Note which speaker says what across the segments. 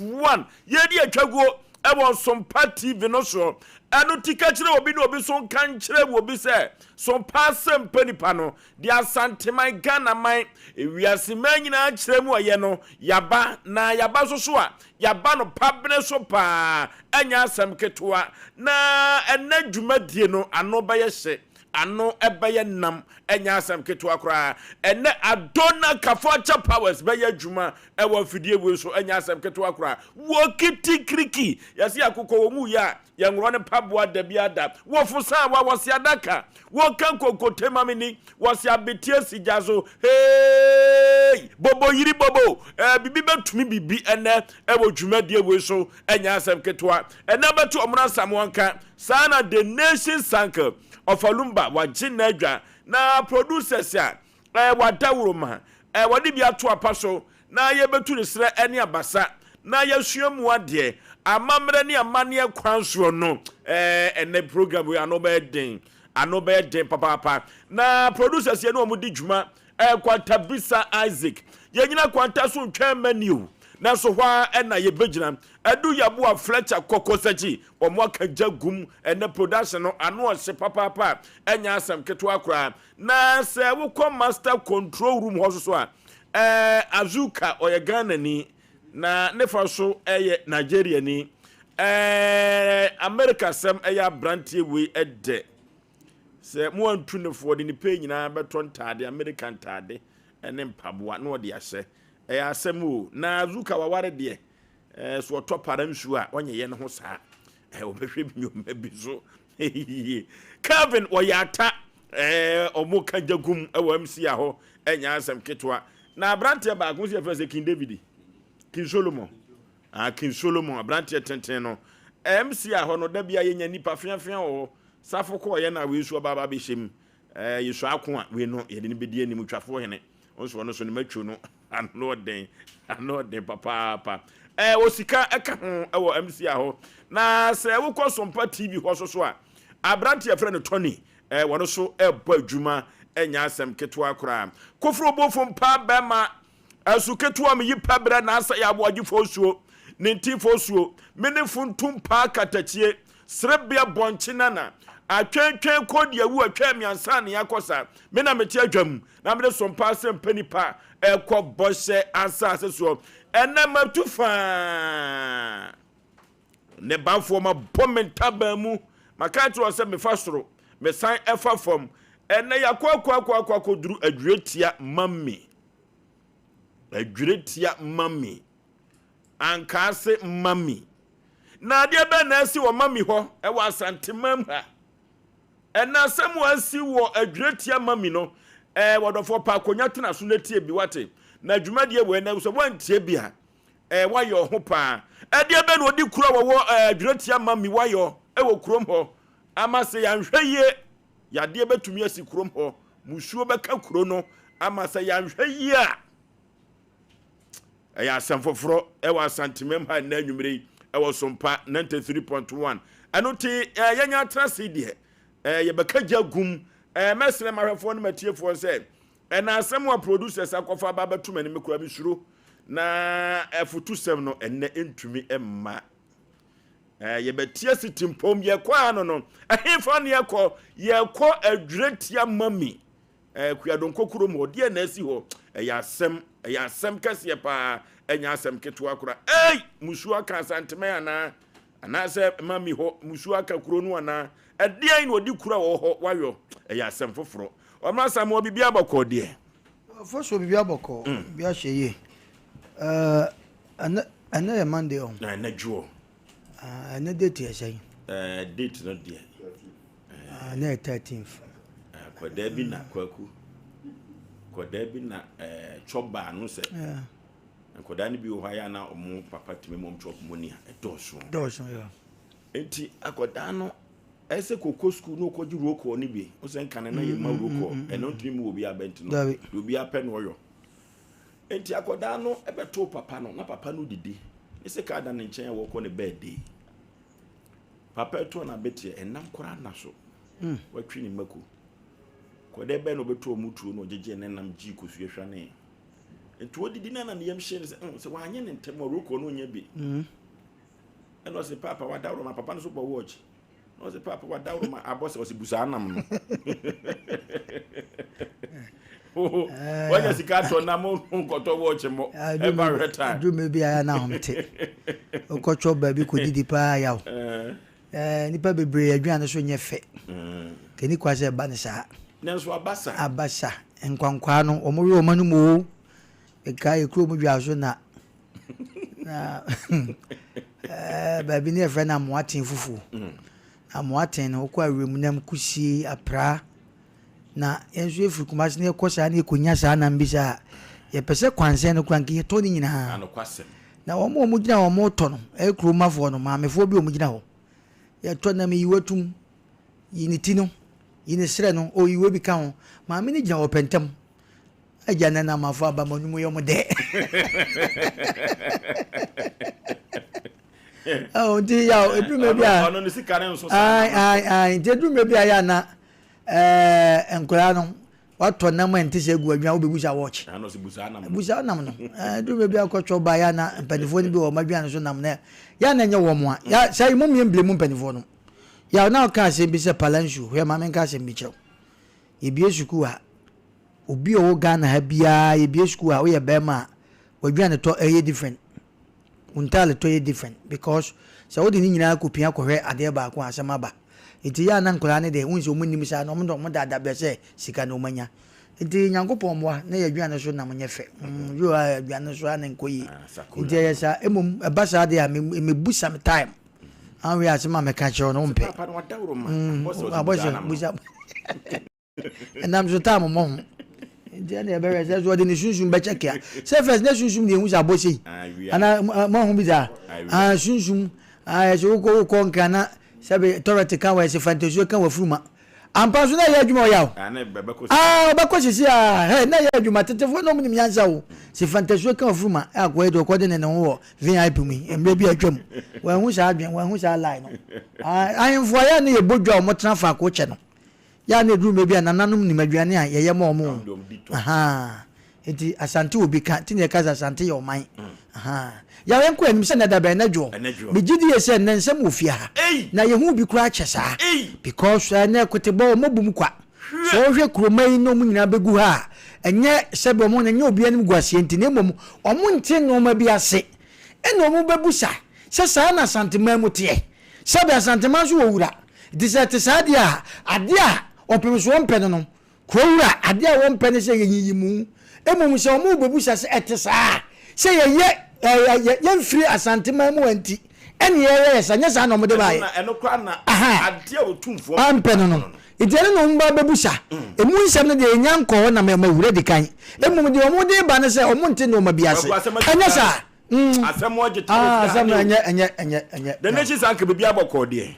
Speaker 1: one yedi atwago ebo Sompa TV no so eno tika kire obi no obi so kan kire obi se Sompa sempa nipa no dia Asanteman Ghana man ewiase man nyina kire mu oye no yaba na yaba so a yaba no pabne so pa anya asem ketoa na ena dwumadie no ano ba ye hye ano ebeye nam enya asem keto akra ene Adona Kafocha Powers beye dwuma ewo fidie we so enya asem keto akra wo kiti kriki yasi akoko wo mu ya yenwro ne paboa da biada wo fusa wa wasi adaka wo kan kokotema mini wasi abetie sijazo hey bobo yiri bobo bibi betumi bibi ene ewo dwuma die we so enya asem keto ene betu omra samwanka sana the nation sank of Alumba wajina edwa na producers ya wadawuruma wadi bi ato apaso na yebetu ne sere ene abasa na yasuamu ade amamre ne amane kwanso no ene program we anoba den papa na producers ya no omudi dwuma kwanta bisa Isaac yenyina kwanta so ntwa menu na so hwa ena yebegina edu yabu a Fletcher kokosachi omo akaja gum ene production no ano se papa enya asem keto akra na se wo master control room ho so a Azuka oye Ghana ni na nefa so eye Nigeria ni America sem eye brantie we ede se mo antu ne fo de ni pe nyina beton tade American tade ene mpaboa na ode ahye asemu na Azuka waware de so to paramsu a onye ye ne ho saa obehwe binyoma bizo Kevin oyata omo kajagum ewo MC aho enya asem ketwa na abrante ba agunsi efese King David King Solomon King Solomon abrante tenten no MC aho no da bia ye nya nipa fiafia o safoko ye na we su baba be hyem yesu ako a we no ye de ne bedi anim twafo hene onso no so ne matwo no ano den papa osika eka ho ewo MC aho na se wo kọ Sompa TV ho so a abrante ye friend Tony wono so ebo adwuma enya asem keto akra kofro bofo mpa bema asu keto am yi pabra na asa ya boaji fosuo ne nti fosuo mene funtum pa katachie srebia bonchina na atwentwen kodi awu atwa miansa ne yakosa me na meti adwam na me Sompa asem panipa ekọ bose ansa aseso ena matufa ne banfo ma bomentaba mu makati wo se me fasoro me san efa fom ena yakwa duru adweretia mami ankase mami na de be na asi wo mami ho e wa Asanteman ha ena samu asi wo adweretia mami no wodofo pa konya tena so na tie bi wate na adwumadie we na so wantie bi ha wayo ho pa de be na odi kura wo adweretia mami wayo wo kurom ho amase yanhweye yade betumi asi kurom ho musuo beka kuro no amase yanhweye ya sanfoforo wa Asanteman ha na anwumre wo Sompa 93.1 anote yenya trase die ye beka jagum mesre mahwefo no matiefo se na asem wa producers akofa baba tumani mekura bisuro na F27 no enne entumi emma ye betie sitimpom ye kwa no ehemfa ne ye ko adweretia mami kuadonko kuro mo de na asi ho ya asem kase pa enya asem keto akura musu aka Asanteman ana se mami ho musu aka kuro no ana edian no di kura wo ho wayo ya asem foforo omra samo bibia bako de
Speaker 2: foso bibia bako bia hyeye ana ya Monday on
Speaker 1: na juo
Speaker 2: ana date ya shay
Speaker 1: date no de
Speaker 2: na 13th
Speaker 1: kwa debi na kwaku kwa debi na choba no se nkoda ni bi wo haya na omo papa timi mom chop money doso
Speaker 2: ya
Speaker 1: enti akoda no ese koko school no koji roko ni bi o se nkan na ye ma roko eno ntimi mu obi abenti no obi ape no yo enti akoda no ebeto papa no na papa no didi ese ka da ne nchen wo ko ne birthday papa to na beti enam kora na so watwi ni maku ko de be no beto mutuo no jeje ne nam ji ko suehwa ne nti odidi na yam hye ne se wanye ne ntem roko no nya bi eno se papa wadawro ma papa no so bo watch no se papa wadawro ma abose o se busa anam no wanya sika to na mo nkoto watch mo every time
Speaker 2: do me bi aya na homte okocho ba bi ko didi pa ya o nipa bebre aduane so nye fe keni kwase ba ne sa
Speaker 1: nanso
Speaker 2: abasa nkwankwa no omori omanu mo eka ekro mu dwa so na ba bi ne fe na moaten fufu amoaten no ko awremu nam kusie apra na enso efiri kumase ne kosa na ekonya sa na mbisa ye pese kwanse no kwanke to ni nyina
Speaker 1: anokwasem
Speaker 2: na omo gina omo to no ekro mafo no maamefo bi omo gina ho ye to na mi yiwatum yiniti no yini sire no o yiwe bi ka ho maame ni gina opentem aja na mafo aba manum yo mo de oh di ya edume bia
Speaker 1: ono ni sika ne nso
Speaker 2: ai di edume bia ya na enkola no wato na ma ntise egu adwan wo bebusa watch
Speaker 1: ano se busa
Speaker 2: nam no edume bia kwotwo ba ya na mpanifo ni bi wo madwan so nam na ya na nye wo mo a ya sai mo miemble mu mpanifo no ya na ka se bi se palanshu he ma men ka se bi chew ebie suku a obi o Ghana ha bia ebie suku a wo ye be ma wadwan to eye different untale to eye different because so wo di ni nyina ko pia ko hwe ade ba ko asema ba iti ya na nkola ne de wunse omunim sa no mo dada be se sika no manya iti nyankopon moa na ye dwan so na monye fe yo a dwan so na nkoyi iti ya sa emum basa de a me bu some time an we asema me ka che no mpe
Speaker 1: papa no wadawro ma
Speaker 2: busa enam so tam mo iti na be re so de ni sunsun be check ya se first na sunsun de hu sa bosi ana mo hu bi za sunsun so ko nkana sabe torati kan wa se fantasio kan wa furuma ampa so na ya adwuma yawo beko sisi he na ya adwuma tetefo no munim yansa wo se fantasio kan wa furuma akwa edo ko de ne wo VIP mi emre bi atwam wa hu sa adwen wa hu sa line no ayemfo ya na ye bodwa mo transfer ko che no ya na edu me bi anananum ni madwane a ye ye mo mo enti asante obi ka tinye kaza asante yo man ya wen ko anim se na da ba na dwo be gidi ye se na nsem ofia ha na ye hu bi kura kyesa because na kotebo mo bum kwa so hwe kromai no mu nyina begu ha enye sebe mo na nye obi anim guasie enti na mom omo nte no ma bi ase eno mo bebusa se sa na santema mu te sebe asantema so wura disate sadia adia opemso mpene no ko wura adia wo mpene se yiyimu emom se omo bebusa se etesa se ye free asantema mu anti ene ye sanya sa no mo de bae
Speaker 1: eno kwa na adia otumfo
Speaker 2: ampene no itiere no mba bebusa emu nsem no de nyanko na me wura de kan emom de omo de ba ne se omo nte no ma biase anya sa
Speaker 1: asem oje
Speaker 2: asem anya
Speaker 1: the nation sank be bia bokọ de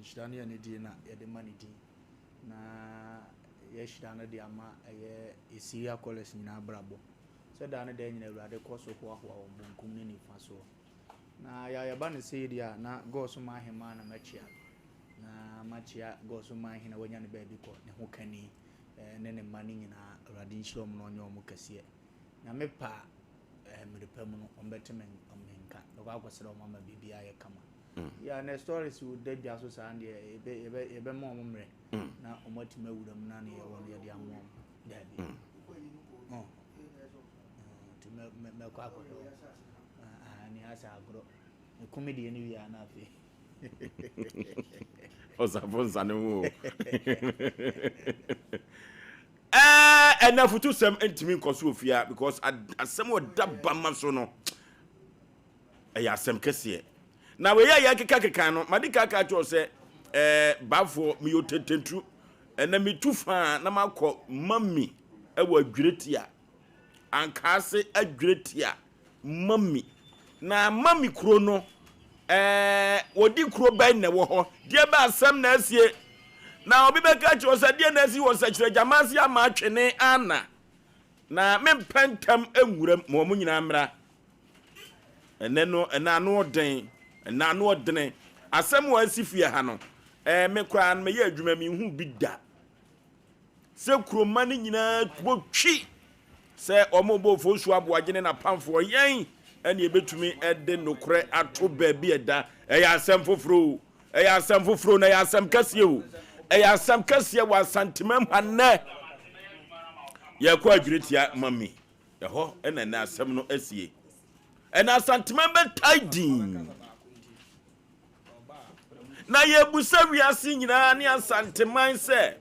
Speaker 2: shidane ya ne di na ya de mani di na ya shidane di ama ye Syria college nyina brabo so da ne da nyina awurade koso ko ahwa wo bunkum ne nifa so na ya ba ne sei dia na go so ma hema na machia na machia go so ma hena wanya ne ba bi ko ne ho kani ne mani nyina awurade nshiro mo no onyo mo kase na me pa me de pam no ombeteme omenka do ga kwasere o mama bibia ye kama ya na stories would dead ya so sand ebe mo momre na omotima wuram na ne yewon ye dia mo dabi to me kwa ko ni asa agro comedy ni wi ana fe
Speaker 1: oza ne wo enough to some intimi nkoso ofia because asem wo daba ma so no ya asem kese na we ya keka no madika ka cho se bafo mi yotetentu na mi tufa na makọ mami ewa adwretia ankase adwretia mami na mami kro no wodi kro ban na wo ho de ba asem na asie na obi be ka cho se de na asi wo se kire jamasi ama atwene ana na mempentam enwuram mo mo nyina mra eneno enano den na no odene asem wa asifie ha no me kwa me ye adwuma mi hu bi da se kuroma ne nyina botwi se omobo fosu aboagene na pamfo yen ene ebetumi ede nokre ato baabi eda eya asem foforo na ya asem kase o eya asem kase wa santimam hanne ye kwa adwiritia mami ho ene na asem no asie ena santimam betaidin na ye busa wiase nyina ne asanteman se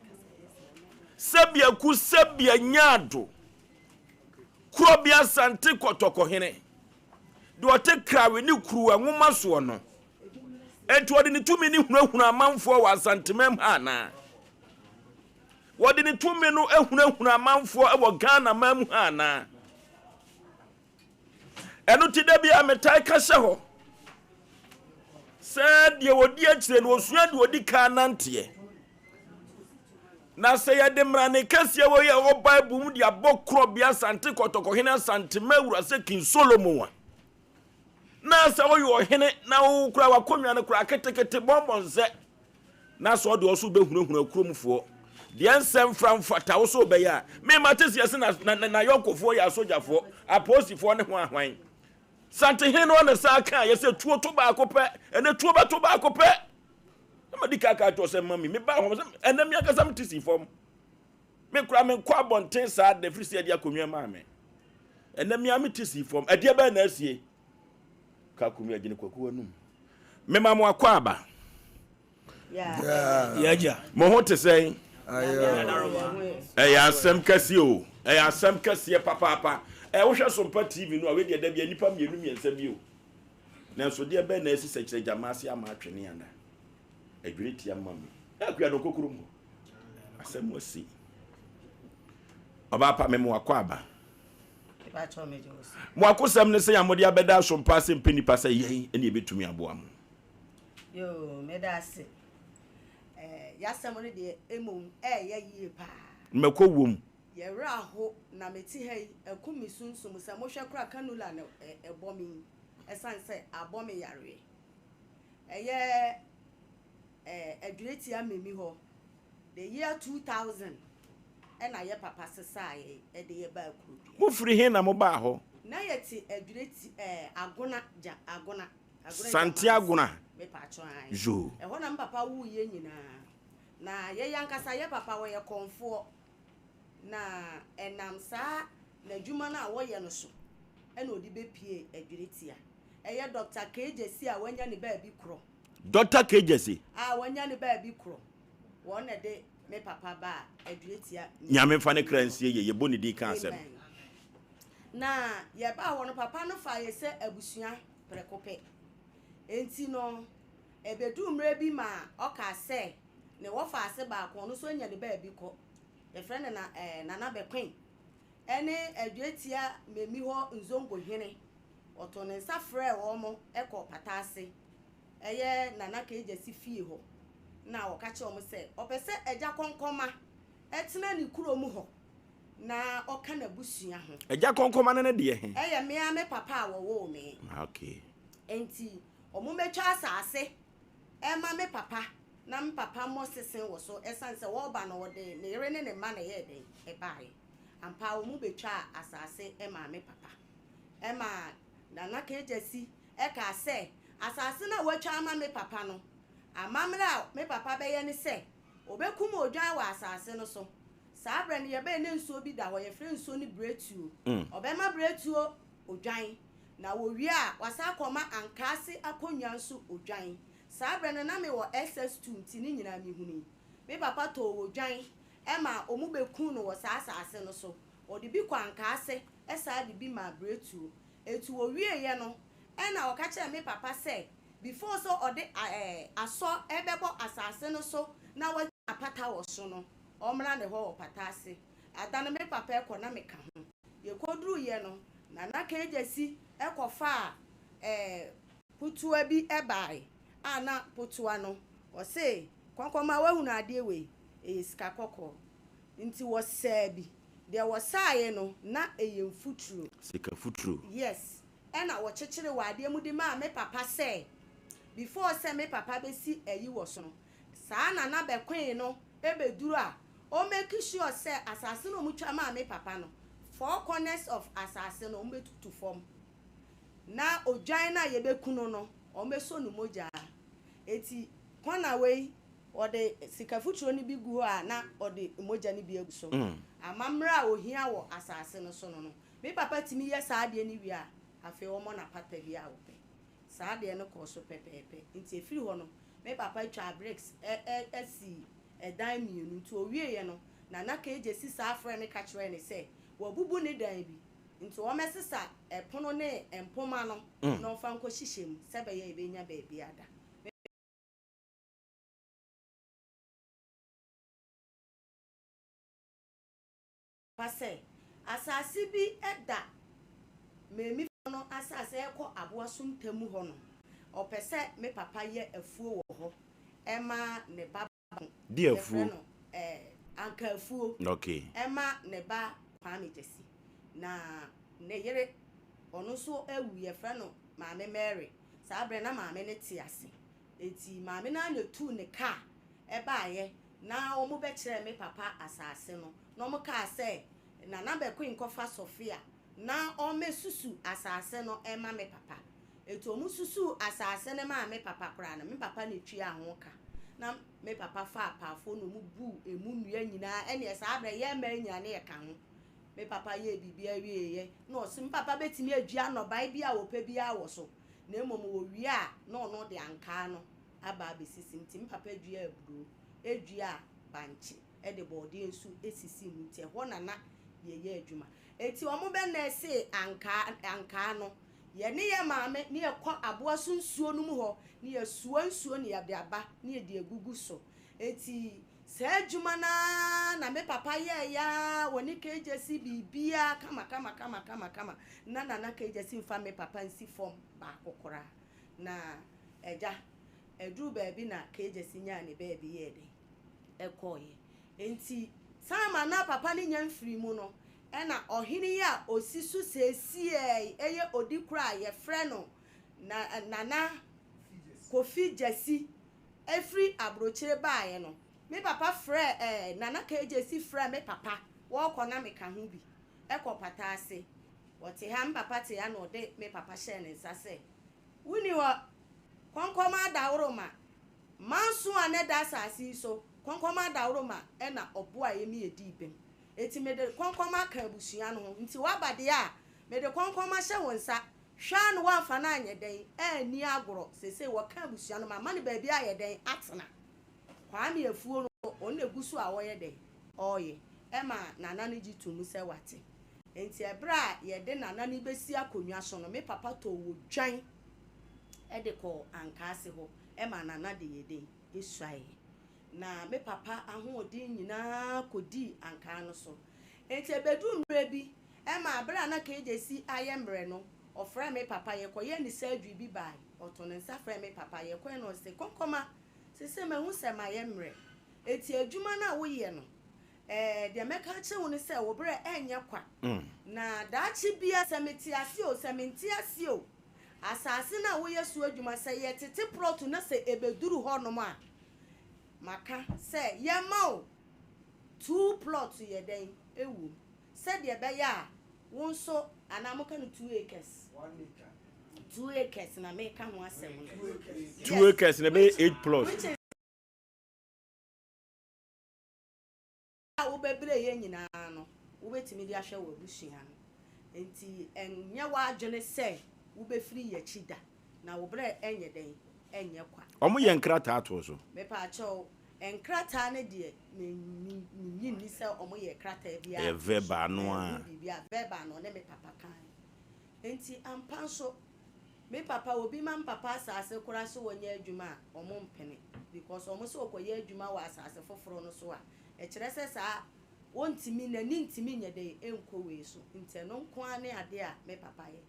Speaker 1: sabia ku sabia nyado kurobia sante kotoko hene de ote krawe ni kruwa nwoma so no enti wode ni tumi ni hunahuna amanfo wa santemam hana wode ni tumi no ehunahuna amanfo e wo Ghana mam hana eno ti da bia metai ka hye ho se de wodi akire no osua de wodi ka nante na se ya de mrane kase wo ye wo Bible mu dia bokro bia sante kotoko hene sante mawura se King Solomon na se wo yo hene na wo kura wakonwa na kura ketekete bonbon se na so de oso behunahuna kuromfo de ensem framfata wo so be ya me matesi ase na yokofo ya sojafo apostifo ne ho ahwan sante hene no na sa kan ye se tuo to ba akopɛ ene tuo ba to ba akopɛ madika ka to se mami me ba ho ene me akasam tisi fom me kura me kwa bonten sa de frisi ade akonwa ma me ene me am tisi fom ade ba na asie ka konwa agine kwaku anum me ma mo akwa aba ya mo ho te sei ya asem kase o ya asem kase papa wo hwe Sompa TV no a we de da bia nipa mienu miensa bio na so de ba na asi sekire jamase ama atwene anda adwiriti amam akua no kokuru mu asem wasi oba pa me mo akwa aba ba cho me josi mo akosam ne se yamode abeda Sompa asem penipa se yen ene ebetumi aboa mu
Speaker 3: yo me da se yasem ne de emom ye yie pa
Speaker 1: meko wom
Speaker 3: ye raho na meti hei ekumi sunsum se mo hwe kra kanula na ebomi esanse abomi yare eye adwireti amemi ho the year 2000 ena ye papa sesae de ye ba kurudua
Speaker 1: mo firi he na mo ba ho
Speaker 3: na yeti adwireti agona
Speaker 1: santi agona
Speaker 3: me pa cho an
Speaker 1: jo
Speaker 3: ho na papa wu ye nyina na ye yankasa ye papa wo ye konfo na enam sa na dwuma na wo ye no so ena odi be pie adwireti a eye Dr. Kejesi a wanya ne ba bi kro
Speaker 1: Dr. Kejesi
Speaker 3: wanya ne ba bi kro wo na de me papa ba adwireti a
Speaker 1: nyame fa ne kransie ye boni di kan asem
Speaker 3: na ye ba wo no papa no fa ye se abusua prekope enti no ebedu mre bi ma oka se ne wo fa ase ba ko no so nya ne ba bi ko e friend na nana bekwen ene adwireti a memi ho nzongo hene oto ne nsa frɛ wo mo ekɔ patase eye nana Kejesi fie ho na wo ka che o mo se opese eja konkoma etena ni kuro mu ho na oka na busua ho
Speaker 1: eja konkoma ne de he
Speaker 3: eye me ame papa wo wo me
Speaker 1: okay
Speaker 3: enti omo metwa asase ema me papa na me papa mo sesen wo so esanse wo ba no wo de ne yere ne ma na ye de e bae ampa omo betwa asase ema me papa ema Nana Kejesi eka se asase na watwa ama me papa no amamra me papa be ye ne se obekum odwan wa asase no so saa bre ne ye be ne nsuo bi da ho ye fre nsuo ni bretuo obema bretuo odwan na wo wi a wasa koma ankase akonwa nso odwan saa bre no na me wo SS2 nti ni nyina mi huni me papa to odwan ema omu bekun no wo saa asase no so odi bi kwa ankase esa di bi ma bretuo etu owie ye no ena okache me papa say before so ode aso ebebo asase no so na wa apata wo so no omra ne ho patase adane me papa ekona me ka ho ye koduru ye no Nana Kejesi ekofa putua bi ebai ana putua no wo say konkoma wa hunu ade we sika kokko nti wo sabi there was say no na eyemfuturo
Speaker 1: sika futuro
Speaker 3: yes ena wo chechire wade mu di ma me papa say before say me papa be si eyi wo so no saa na bekwen no ebeduru a o make sure say asase no mutwa ma me papa no 4 corners of asase no mbetutu form na odwan na ye bekuno no o meso no moja eti kwana we ode sikafuturo ni bi gu a na ode moja ni bi aguso amamra ohia wo asase no so no me papa timi ye saade ni wi a afi wo mo na papa bi a wo pe saade no ko so pepepe nti efiri ho no me papa twa bricks si dan mienu nti owie ye no na ka eje si sa afre ne ka kire ne se wo bubu ne dan bi nti wo mesesa epono ne empoma no no fa nko hihiem se be ye be nya ba bi ada pase asase bi eda memi no asase ekọ aboaso ntamu ho no opese me papa ye afuo wo ho ema ne baba
Speaker 1: di afuo
Speaker 3: no anka afuo
Speaker 1: okay
Speaker 3: ema ne ba Kwame Jesi na ne yere ono so ewu ye fra no maame Mary sabre na maame ne ti ase eti maame na na tu ne ka ebaaye na omo be kire me papa asase no no mo ka se na na be kwin kofa Sofia na o mesusu asase no ema me papa eto omo susu asase ne ma me papa kra na me papa ne twi ahoka na me papa fa apafo no mu bu emu nua nyina ene sabre ye ma nya ne ye ka ho me papa ye bibia wieye no sim papa betimi adua no bai bia wo pa bia wo so na emom wo wi a no no de anka no aba besisi ntim papa dua aburo edua banchi e de body ensu esisi nti ho na ye adwuma eti omo be na ese anka no ye ne ye maame ne ye kọ aboa so nsuo no mu ho ne ye suo nsuo ne ye de aba ne ye de agugu so eti se adwuma na me papa ye ya woni kejesi bibia kama na kejesi mfa me papa nsi form ba kokora na eja edru ba bi na kejesi nya ne ba bi ye de ekoye enti sama na papa ni nya mfiri mu no ena ohini ya osisu sesi eye odikura ye frɛ no na Kofi Jesi every abrochire baaye no me papa frɛ nana kejesi frɛ me papa wo kɔ me ka ho bi ekɔ pata ase wote ha papa te ya no de me papa hye ne nsa se wuni wo konkoma dawroma manso ane da asasi so konkoma dawroma na obo a yemi edi bem eti me de konkoma ka abusua no nti wabade a me de konkoma hye wonsa hwa no wa fa na anye den ani agoro sese wo ka abusua no ma ne ba bi aye den atena Kwame afuo no on egusu a wo ye den oye ema nana ne gitumu se wate enti ebra ye de nana ne besi akonwa so no me papa to wo dwan e de ko ankase ho ema nana de ye den esuaye na me papa ahoodi nyina kodi anka no so enti ebedu mre bi ema abra na kejesi ayemre no ofra me papa ye koye ni sadwi bi bai otono nsa fra me papa ye koye no se konkoma sese mehu se mayemre eti adwuma na wo ye no de meka che wo ne se wo bre enye kwa na daachi bia semeti ase o sementi ase o asase na wo ye su adwuma se ye tete plot na se ebeduru ho no ma maka se ye ma o 2 plot ye den ewu se de be ya won so anamoka no 2 acres 2 acres na meka ho asem
Speaker 1: 2 acres na be 8 plus
Speaker 3: wo bebre ye nyina no wo betimi di ahwe wo busua no enti enye wa adwene se wo befiri ye chida na wo bre enye den enye kwa
Speaker 1: omo ye nkrata ato so
Speaker 3: me pa acho enkrata ne de nyi ni se omo ye krata bia
Speaker 1: e veba no a
Speaker 3: bia veba no ne me papa kan enti ampanso me papa obi man papa asase kura so wonya adwuma omo mpene because omo so okoye adwuma wa asase foforo no so a e kire se sa wontimi na ni ntimi nya de enko we so nte no nko ane ade a me papa ye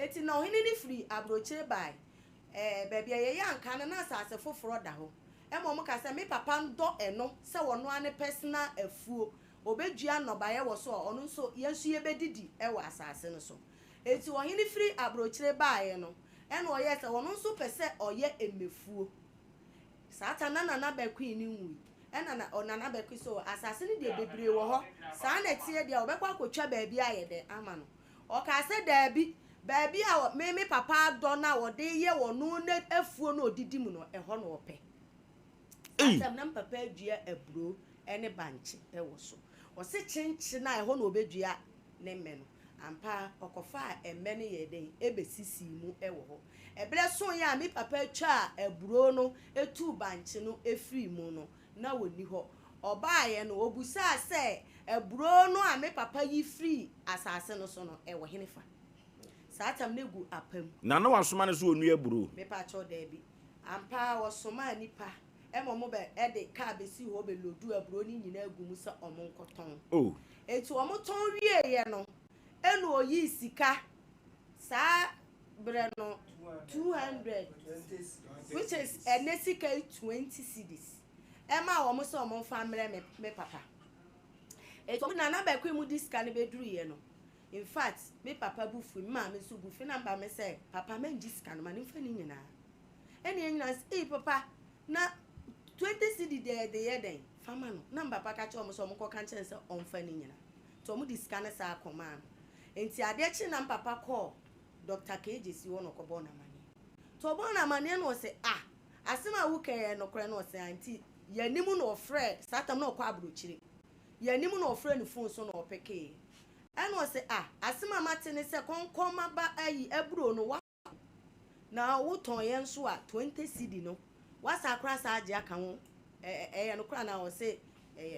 Speaker 3: eti na ohini ni free abrochire bai baby ye yanka na asase foforo da ho mo ka se me papa ndo eno se wono ane personal afuo obedua no baye wo so ono so yensu ye bedidi e wo asase no so eti ohini free abrochire bai no eno oye se wono so pese oye emefuo satana na ba queen nwi ena na onana be so asase ne de bebre wo ho saa na tie de obekwa akotwa baabi ayede ama no o ka se daabi baabi a me papa do na wo de ye wo no na afuo na odidi mu no eho na ope atam na papa adua aburo ene banche ewo so o se chinchi na eho na obedua ne me no ampa okofa emme ne ye den ebesisi mu ewo ho ebere so ya me papa atwa aburo no etu banche no efri mu no na woni ho obaaye no obusa se aburo no a me papa yi free asase no so no ewo henefa satam negu apam
Speaker 1: na wasoma ne so onu aburo
Speaker 3: me pa cho da bi ampa wasoma nipa mo be ede ka besi ho be lodu aburo ni nyina agum se omonkoton
Speaker 1: oh
Speaker 3: etu omoton wie ye no enu oyi sika sa bre no 200 which is enesika 20 cedis ema wo mo se omon family me papa etu na na ba kwa mu diska ne beduru ye no in fact me papa bufu ma me so bufu na ba me say papa man diska no ma ne mfa ni nyina eni nyina say papa na 20 cedi de ye den fama no na papa ka che omo so omo ko kan chen say omfa ni nyina to omo diska ne sa akoma enti ade chi na papa call Dr. KJC wono ko bona mani to bona mani no say asema wo ke no kre no say anti yanimu no frɛ satam no kwa abrochire yanimu no frɛ no phone so no opeke eno say asema mate ne se konkoma ba ayi aburo no wa na wo ton yen so a 20 cedi no wasa kra sa age aka ho no kra na wo say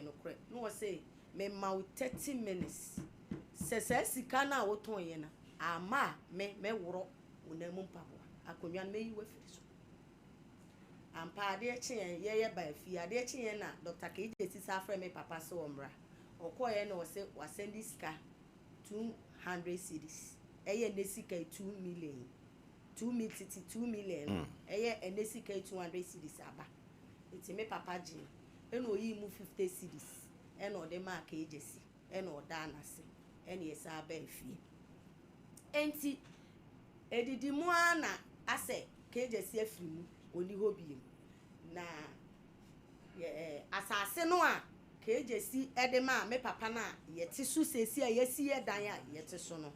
Speaker 3: no kra no wo say me ma 30 minutes se sika na wo ton yen na ama me woro unamu mpaboa akonwa me yi wafiri so ampa ade chien ye ba fi ade chien na Dr. KJC sa fra me papa so omra okoye na wo say wasendi sika 200 cedis eye nesika 2 million 2 million eye enesika 200 cedis aba enti me papa ji eno oyi mu 50 cedis eno de ma KJC eno oda anase ene yesa aba afie enti edidi mu ana ase KJC afiri mu oni hobiem na asase no a KJC edema me papa na yete su sesi a yesi edan a yete so no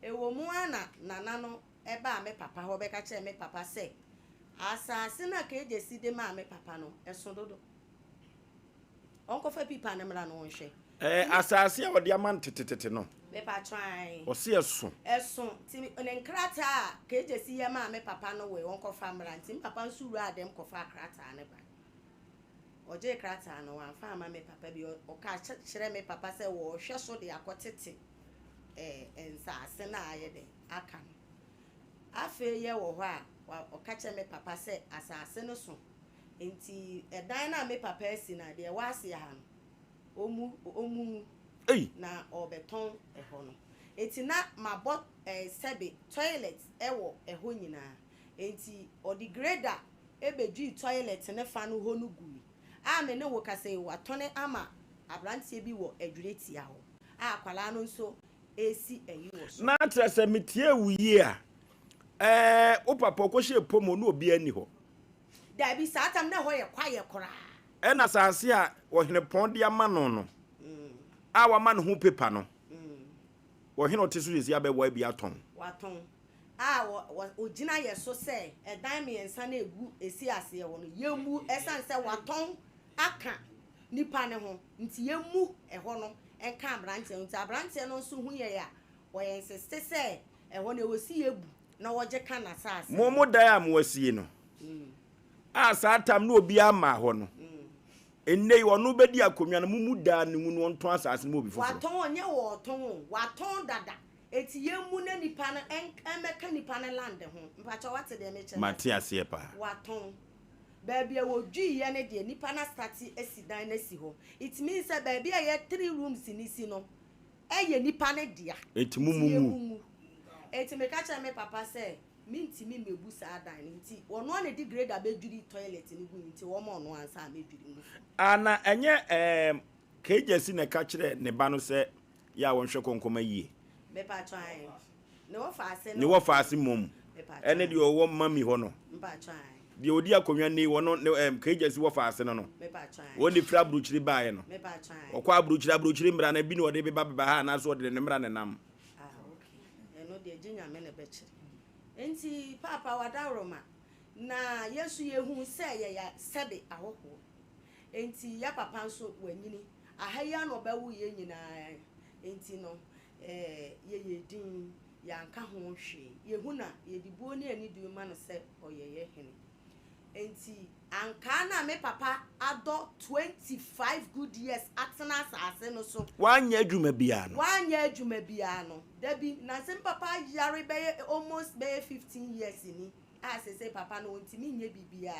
Speaker 3: ewo mu ana nana no eba me papa ho be ka che me papa se asase na KJC de ma me papa no eso dodo onko fa pipa na mra no nhwe
Speaker 1: asase a wode amantetete no
Speaker 3: me pa try
Speaker 1: o se eso
Speaker 3: ti ne nkrata KJC ye ma me papa no we onko fa mra nti papa nsuru adem ko fa krata ne ba oje krata no wan fa ma me papa bi o ka kire me papa se wo hwe so de akotete ensase na aye de aka no afe ye wo ho a o ka kire me papa se asase no so enti edan na me papa esi na de wa ase ha no omu na obeton eho no enti na mabot sebe toilet ewo eho nyina enti odigrader ebedu toilet ne fa no ho no gui me ne wo kase watone ama abrantie bi wo adwureti aho akwala no nso esi eyi wo so
Speaker 1: na trese metie wuyi o papa ko hye pomo no obi ani ho
Speaker 3: da bi satam na ho ye kwaye kora
Speaker 1: na saase a ohene pon de ama no wa ma no ho paper no ohene oteso yesi abewa bi aton
Speaker 3: waton ogina ye so se edan me ensa na egu esi ase ye wo no yemu esan se waton aka nipa ne ho nti yemu eho no enka abrantie nti abrantie no nso hu ye ya wo ye insiste se eho na wosi yebu na woje kana sase
Speaker 1: mo dai am wasie no satam na obi ama ho no ennei wono bedi akonwa no mumu da ne mu no nto asase mo obi fofo
Speaker 3: waton onye waton dada eti yemu na nipa no emeka nipa no land ho mpacha wate de meche
Speaker 1: matiase pa
Speaker 3: waton baby a wodwi ye ne de nipa na start esidan na si ho it means that baby a ye 3 rooms ni si no eye nipa ne dia
Speaker 1: eti mumu
Speaker 3: eti me ka cha me papa say minti mi mebu sa adan nti wono na di grade abedwiri toilet ni gu nti wo mo no ansa abedwiri mu
Speaker 1: ana enye KJC ne ka kire ne ba no se ya wonhwe konkoma yie
Speaker 3: me pa try ne wo fa ase
Speaker 1: mom ene de owo mami ho no
Speaker 3: mpa try
Speaker 1: de odi akonwa ni wono kejesi wo fa ase no no
Speaker 3: me ba try
Speaker 1: woni fra bruchiri baaye no
Speaker 3: me ba try
Speaker 1: okwa bruchiri mra na bi no de beba ha na so de ne mra ne nam
Speaker 3: okay eno de ginya me ne be kire enti papa wadaroma na yesu yehu se ye ya sebe ahoho enti ya papa nso wanyini ahaya no bawu ye nyina enti no ye din yanka ho hwe yehu na yedibuo ne ani du ma no se oyeye hene enti anka na me papa ado 25 good years atena asase no so
Speaker 1: wanya adwuma bia no dabi na se papa yare be almost be 15 years ni as say papa no ntimi nye bibia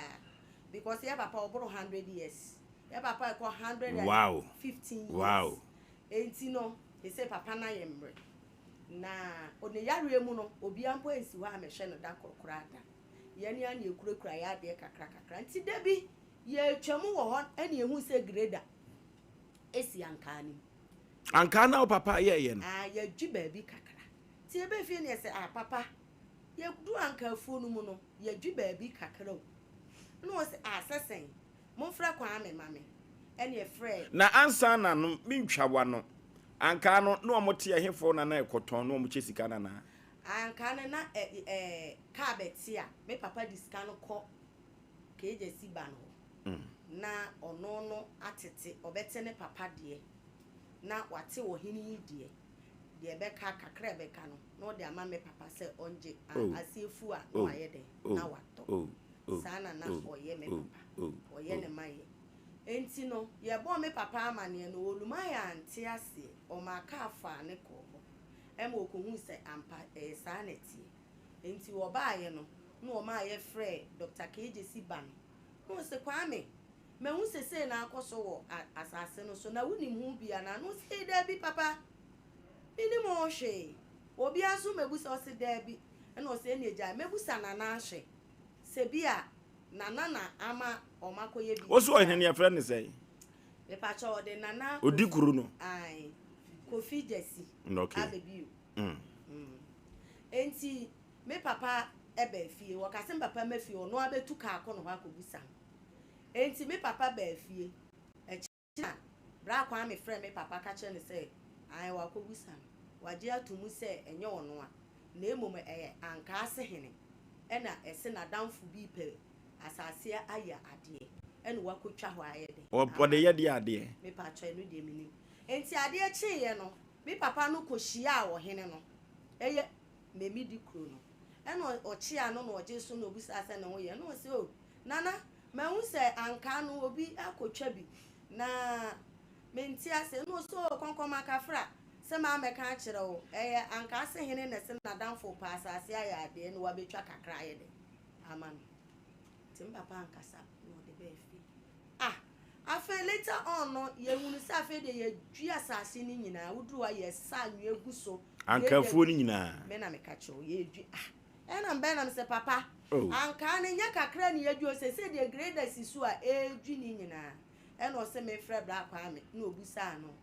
Speaker 1: because ya papa oboro 100 years ya papa ko 115 years wow
Speaker 3: enti no he say papa na yemre na one yare mu no obi ampo ensi wa amehwe no da kokora da yani an yekurakura ya de kakra nti dabi ye twemu wo ho ene ehu se grader esi anka
Speaker 1: na papa ye no
Speaker 3: ya dwi baabi kakra ti ebe fi ne se papa ye du anka afuo no mu no ye dwi baabi kakra o no se asesen mo fra kwa ame mame ene e frɛ
Speaker 1: na ansa na no mentwa no anka no no omote ehefo na na ekoton no omoche sika na na
Speaker 3: anka na ka betia me papa disika no kɔ keje si ba no na ono no atete obete ne papa de na wate wo hini die de beka kakra beka no no de ama me papa se onje asiefu a no ayede na wato sana na oye me papa oye ne maye enti no ye bo me papa amane no oluma ya ante ase o maka afa ne ko ema okohu se ampa saneti enti wo baaye no no o ma ye frɛ Dr. KJC ban no se kwame me hu se na akoso wo asase no so na wuni mu bia na no se da bi papa ini mo hwe obi aso mebusa o se da bi na o se ne gya mebusa na na hwe se bia nana na ama o makoye bi
Speaker 1: wo so ohene ya frɛ ne sɛ
Speaker 3: me pa cha o de nana
Speaker 1: odi kuru no
Speaker 3: ai Kofi Jesse
Speaker 1: okay
Speaker 3: abebi enti me papa ebe fie wo kase papa ma fie ono abetu ka akọ no ha kobusa enti me papa ba fie echi bra kwa me frɛ me papa ka kye ne sɛ ai wa kobusa waje atumu sɛ enye ono a na emom anka ase hene ɛna ɛse na danfo bi pe asase aya ade ɛna wakotwa ho ayede
Speaker 1: o de ye de ade
Speaker 3: me pa kye no de mini enti ade kyeye no me papa no kohia wo hene no eye memidi kro no eno ochia no no oje so no obusa ase ne wo ye no se o nana ma hu se anka no obi akotwa bi na menti ase no so konkoma kafra se ma meka kire wo anka ase hene ne se na danfo pa asase aya ade no wabetwa kakra ye de aman tim papa ankasa no de be fi afa later on no ye hunu se afa de ye dua asase ni nyina wudruwa ye sa nwe egu so
Speaker 1: anka fuo ni nyina
Speaker 3: me na me ka kire wo ye dua ena mbe na se papa anka ne nya kakra ne ye dua se de grader sisu a edwi ni nyina ena o se me frɛ bra kwa me na obusa no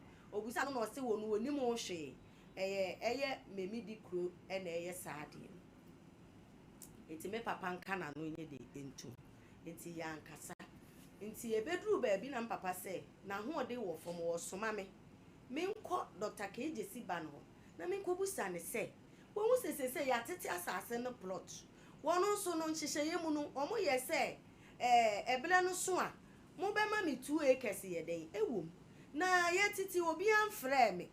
Speaker 3: na o se wonu woni mo hwe eye memidi kro ena eye saade enti me papa nka na no nye de entu enti ya nkasa enti ebedru ba bi na papa se na ho ode wo fom wo soma me nkɔ Dr. KJC ban ho na me nkobusa ne se wo hu se ya tete asase no plot wono so no nhyehyeye mu no omo ye se ebele no so a mo be ma me 2 acres ye den ewom na ye titi obi amfrɛ me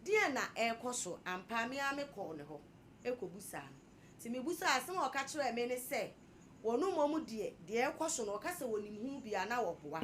Speaker 3: die na ekoso ampa me ame kɔ ne ho ekobusa ti me busa asem o ka kyerɛ me ne se wonu momu de ekoso no ka se wonim hu bia na wo boa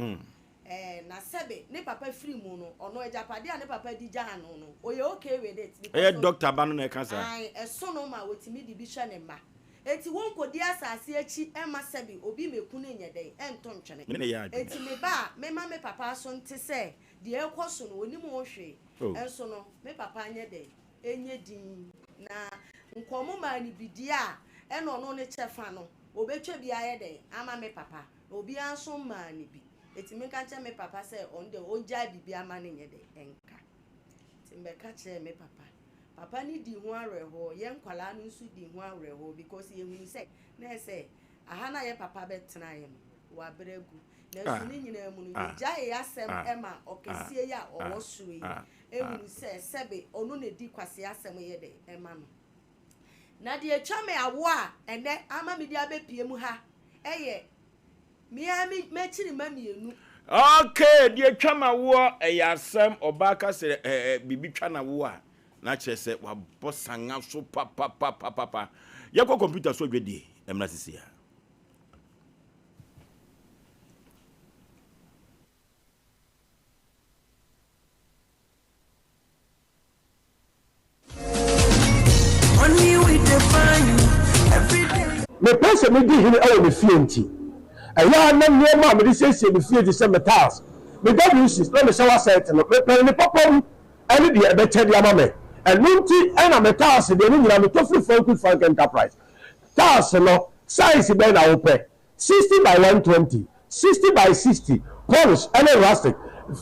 Speaker 3: na sebe ne papa free mu no ono ejapade a ne papa di jano no oye okay with it
Speaker 1: doctor banu na ka sa
Speaker 3: ai eso no ma wotimi di bi hwe ne ma eti won kodi asase achi ema sebe obi meku ne nyeden ento ntwene eti me ba me ma me papa so nte se de ekoso no onim wo hwe enso no me papa nye den enye din na nkomo ma ni bidi a eno no ne chefa no obetwa bi aye den ama me papa obi anso ma ni bi eti me ka che me papa se on de oja bibi ama ne nye den enka ti me ka che me papa ni di ho areho ye nkwala no nsu di ho areho because ye hu se na se aha na ye papa betena ye no wa bregu na suni nyina mu no jaye asem ema okesie ya owo suro yi ehunu se sebe onu na di kwase asem ye de ema no na de etwame awo a ene ama me di abepie mu ha eye miami mechiri mamienu
Speaker 1: okay de etwama wo eyasem obaka se bibi twana wo a na chese wa bosanga so papa yakọ computer so dwedie emna sisia
Speaker 4: me pese me di hini awo me fienti aya na me ma me sese me fienti se metals me wcs na me shower set no me pe ni popom ani de be che dia ma me enunti ana metals de ni nyina me to free Frank Enterprise tals no size be na ope 60 by 120 60 by 60 polish and rustic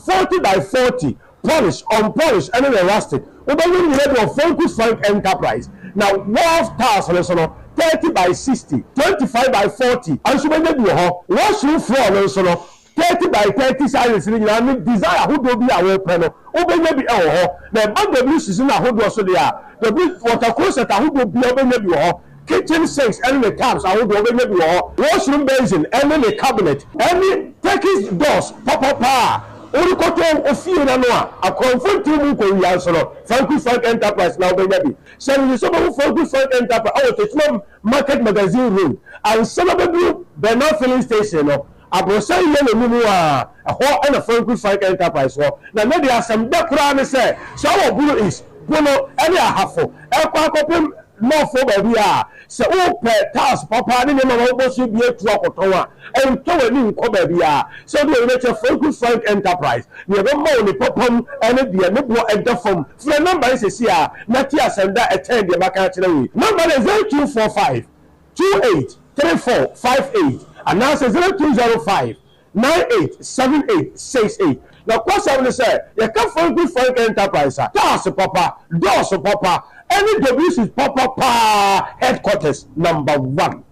Speaker 4: 40 by 40 polish unpolished and rustic we be ni nyina de Frank Enterprise now wall tals no 30 by 60, 25 by 40. And so many do ho. Washroom floor so no 30 by 30 size ni na desire who do be away panel. Obenya bi ho. Na BWC na ho do so dia. The water closet who do be obenya bi ho. Kitchen sinks and the taps who do obenya bi ho. Washroom basin and the cabinet. Any Turkish doors papa. Orikoto ofie na no a comfort mu ko wiase no Frank Enterprise na obenya bi so we so Frank Enterprise our Techno Market Magazine room and some of the Bernard filling station no abrosan ye na mu a ho na Frank Enterprise ho na me dey asem da kura ne say so our blue is bono any ahafo ekwa akopem no for baby a se o pe task papa ni ma wo bo so bi etu akoton a en to wani nko baby a so do we che Frank Enterprise ne be mo ni popom ene de ne bo edafom for number is see a na ti asenda attend de maka kire we number is 0245 283458 and now 0205 987868 now question say you can Frank Enterprise task papa doors papa any WC is papa headquarters number 1.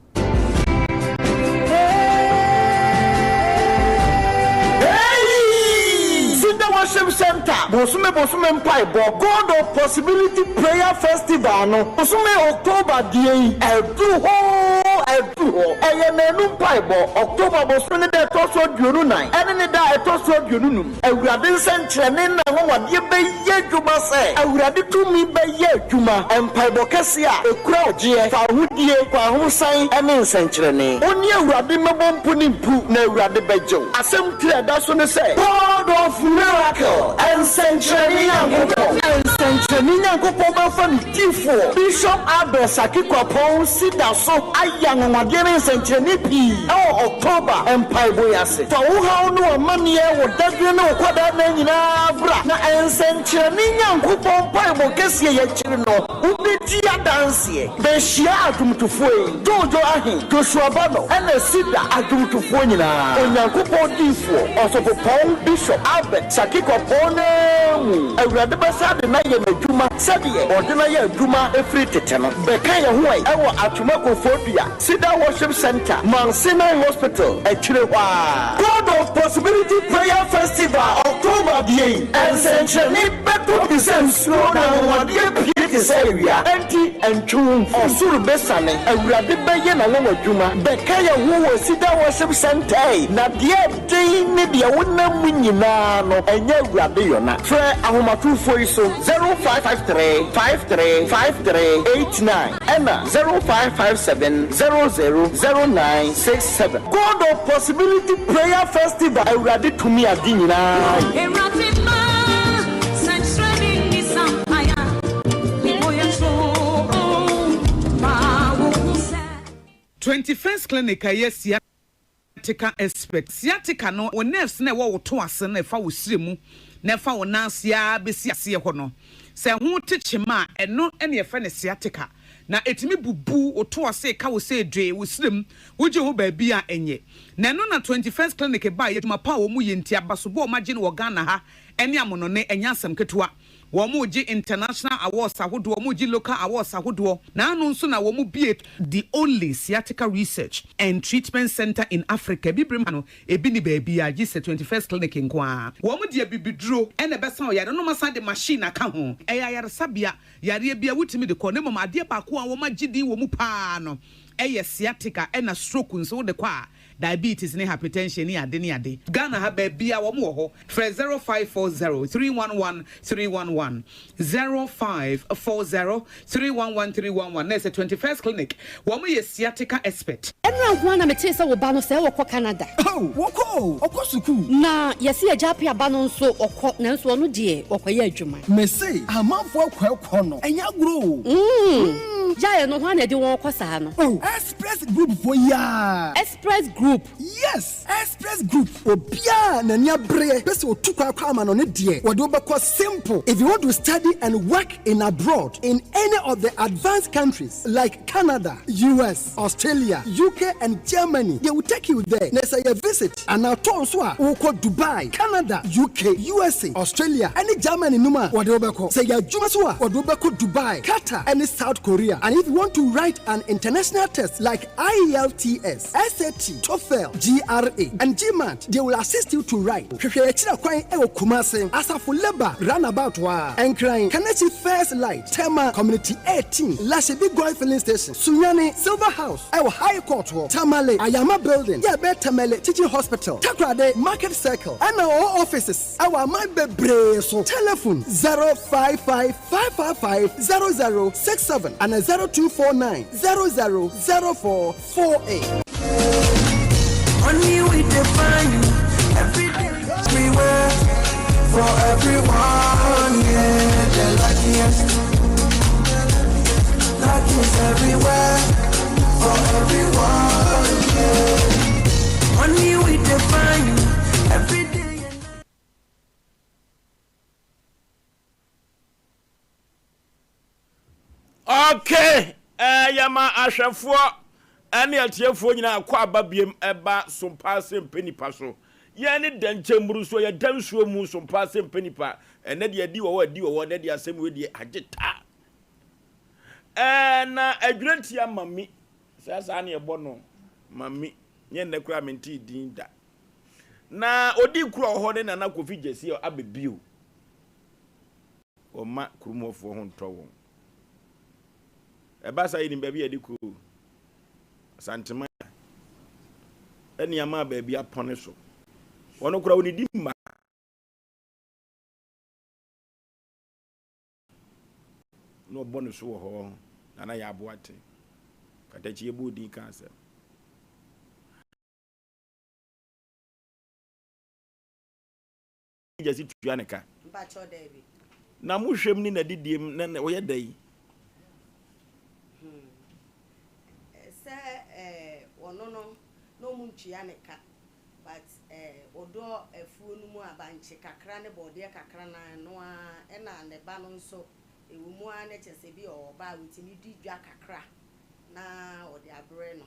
Speaker 4: Worship Center, Bosume Mpai, God of Possibility Prayer Festival, no, Bosume October day, Eyenenu Paibo, October Bosume de Toso Jununai, and da Toso Jununum, and we are been sent Trenin, and what you be Juma say, and we are to me by Juma, and Paibo Cassia, a crowd, Fahudie, Hussein, and in Centrene. Only a Radimabon Punim Poo, no Radibejo. Assem clear, that's what they say. God of Miracle and Centrene from Tifo Bishop Abel Sakikopon Sida so Ayang Magere Centrene P. October and Paiboyase. For how no money would that you know what that name in Abra and Centrene Coupon Paibo Cassia Chino, Ubitia Dancy, Beshia to Foy, Jojo Ahi, Joshua Bano, and a Sida Adum to Foyna, and Yankupo Tifo, also Pong Bishop Abel Sakikopon. Awurade basa de na ye madwuma sɛdeɛ ɔde na ye adwuma efiri tete no bɛka ye ho ai ɛwɔ atomako fodua Sida Worship Center Mansina Hospital akyire hɔ God of Possibility Prayer Festival October the 8th and Centrene beto disensuo na wɔde pie te sɛ awia anti entwum ɔsoro besane awurade bɛyɛ na wɔn adwuma bɛka ye ho wɔ Sida Worship Center na deɛ den ne deɛ wonam nyinaa no ɛnyɛ awurade yona Fre ahomatufo iso 0553 535389 Emma 0557 000967 God of Possibility Prayer Festival awurade tumi adi nyinaa
Speaker 5: 21st clinic ayesia sciatica expert sciatica no o nerves na wo to ase na fa wo siremu na fa wo nansia besi ase ho no se ho techema eno ene fa ne sciatica na etimi bubu o to ase ka wo se dwe wo sirem wo je ho ba bi a enye na no na 21st clinic ba ye tuma pa wo mu ye ntia baso bo ma je no Ghana ha ene amono ne enya asem ketua wɔn gye international awards ahodoɔ wɔn gye local awards ahodoɔ na ano nso na wɔn bie the only sciatica research and treatment center in Africa bibrim ano ebi ni baabi a gye 21st clinic nkoa wɔn de bibiduro ɛna bɛsa ɔyare no masa de machine aka ho ɛyɛ ayaresabea yare bia wutimi de kɔ ne mama adeɛ baako a wɔn agye din wɔ mu paa no ɛyɛ sciatica ɛna stroke nso de kɔ a diabetes ne hypertension ne ade Ghana ha baabi a wɔn wɔ hɔ frɛ 0540 311 311 0540 311 311 na ɛsɛ 21st clinic wɔn yɛ sciatica expert
Speaker 6: ɛnura ho na mete sɛ wo ba no sɛ wɔkɔ Canada
Speaker 7: wɔkɔ sukuu
Speaker 6: na yɛsi agya pe aba no nso ɔkɔ nanso ɔno deɛ ɔkɔyɛ adwuma
Speaker 7: mese amanfoɔ kɔ no ɛnya gro
Speaker 6: Jaya no hwan na de wɔn kɔ saa no
Speaker 7: Express Group for ya
Speaker 6: Express Group
Speaker 7: yes Express Group obia na nia bre pese otukwa kwa ama no ne de wɔde obekɔ simple if you want to study and work in abroad in any of the advanced countries like Canada, US, Australia, UK and Germany they will take you there na say you visit and now turn so a wo kɔ Dubai, Canada, UK, USA, Australia and Germany numa wɔde obekɔ say ya adwuma so a wɔde obekɔ Dubai, Qatar and South Korea. And if you want to write an international test like IELTS, SAT, TOEFL, GRE, and GMAT, they will assist you to write. Asafo Leba, Runabout Wa, and crying, Kanechi First Light, Tema Community 18, Lashebi Goy Filling Station, Sunyani, Silver House, Ewa High Court, Tamale, Ayama Building, Yabe Tamale, Teaching Hospital, Takrade, Market Circle, and our offices. Our my bebre so telephone 055 555 0067 and 0249 000448.
Speaker 8: Only we define every day, everywhere, for everyone, yeah, the luckiest everywhere, for everyone, yeah. Only we define every day.
Speaker 1: Okay, yama ahwefo ane atiefo nyina akwa ababiem eba sompa sempenipa so ye ne danchemuru so ye dansuo mu sompa sempenipa ene de adi wo ne de asem we de ageta na adwurantia mami sasa na ebo no mami nye ne kura menti din da na odi kura ho ne na Kofi Jesi abebio o ma kurumofo ho ntɔ won ebasa yi ni baby ediko santima eni ama baby apone so wono kura woni di ma no bonu so wo ho na ya aboate katachi ebu di kanse Jesi tuaneka
Speaker 3: mba cho David
Speaker 1: na muhwem ni na didiem na wo ye dai
Speaker 3: no munchia neka but odo afuo no mu abanche kakra ne bode kakra na no a na ne ba no nso ewu mu a ne chese bi o ba witimi di dwa kakra na ode abre no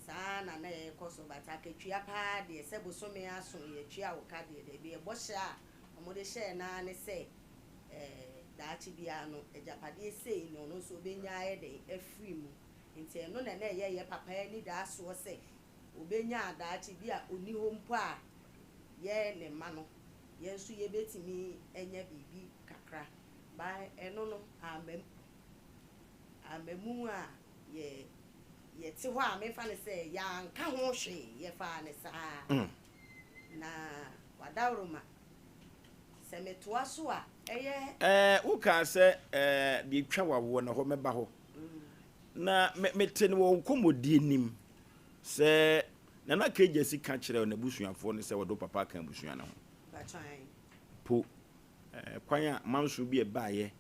Speaker 3: saa na na e koso bata ketwia pa de se bosome aso ye twia wo ka de bi e bo hya omode hye na ne se daachi bia no ejapade sei no no so benya ye de afri mu nti no na na ye papa ni da so se obenya adaachi bia oni ho mpo a ye ne ma no ye nso ye betimi enya bibi kakra ba eno no amemu a ye te ho a me fa ne se ya nka ho hwe ye fa ne saa na wadawroma se metoa so a eye
Speaker 1: wo ka se de twa wawo na ho meba ho na mete ne wo komodi nim se na na keje si ka kire na busuafo ne se wodo papa kan busua na ho
Speaker 3: ba twan
Speaker 1: po kwanya manso bi e baaye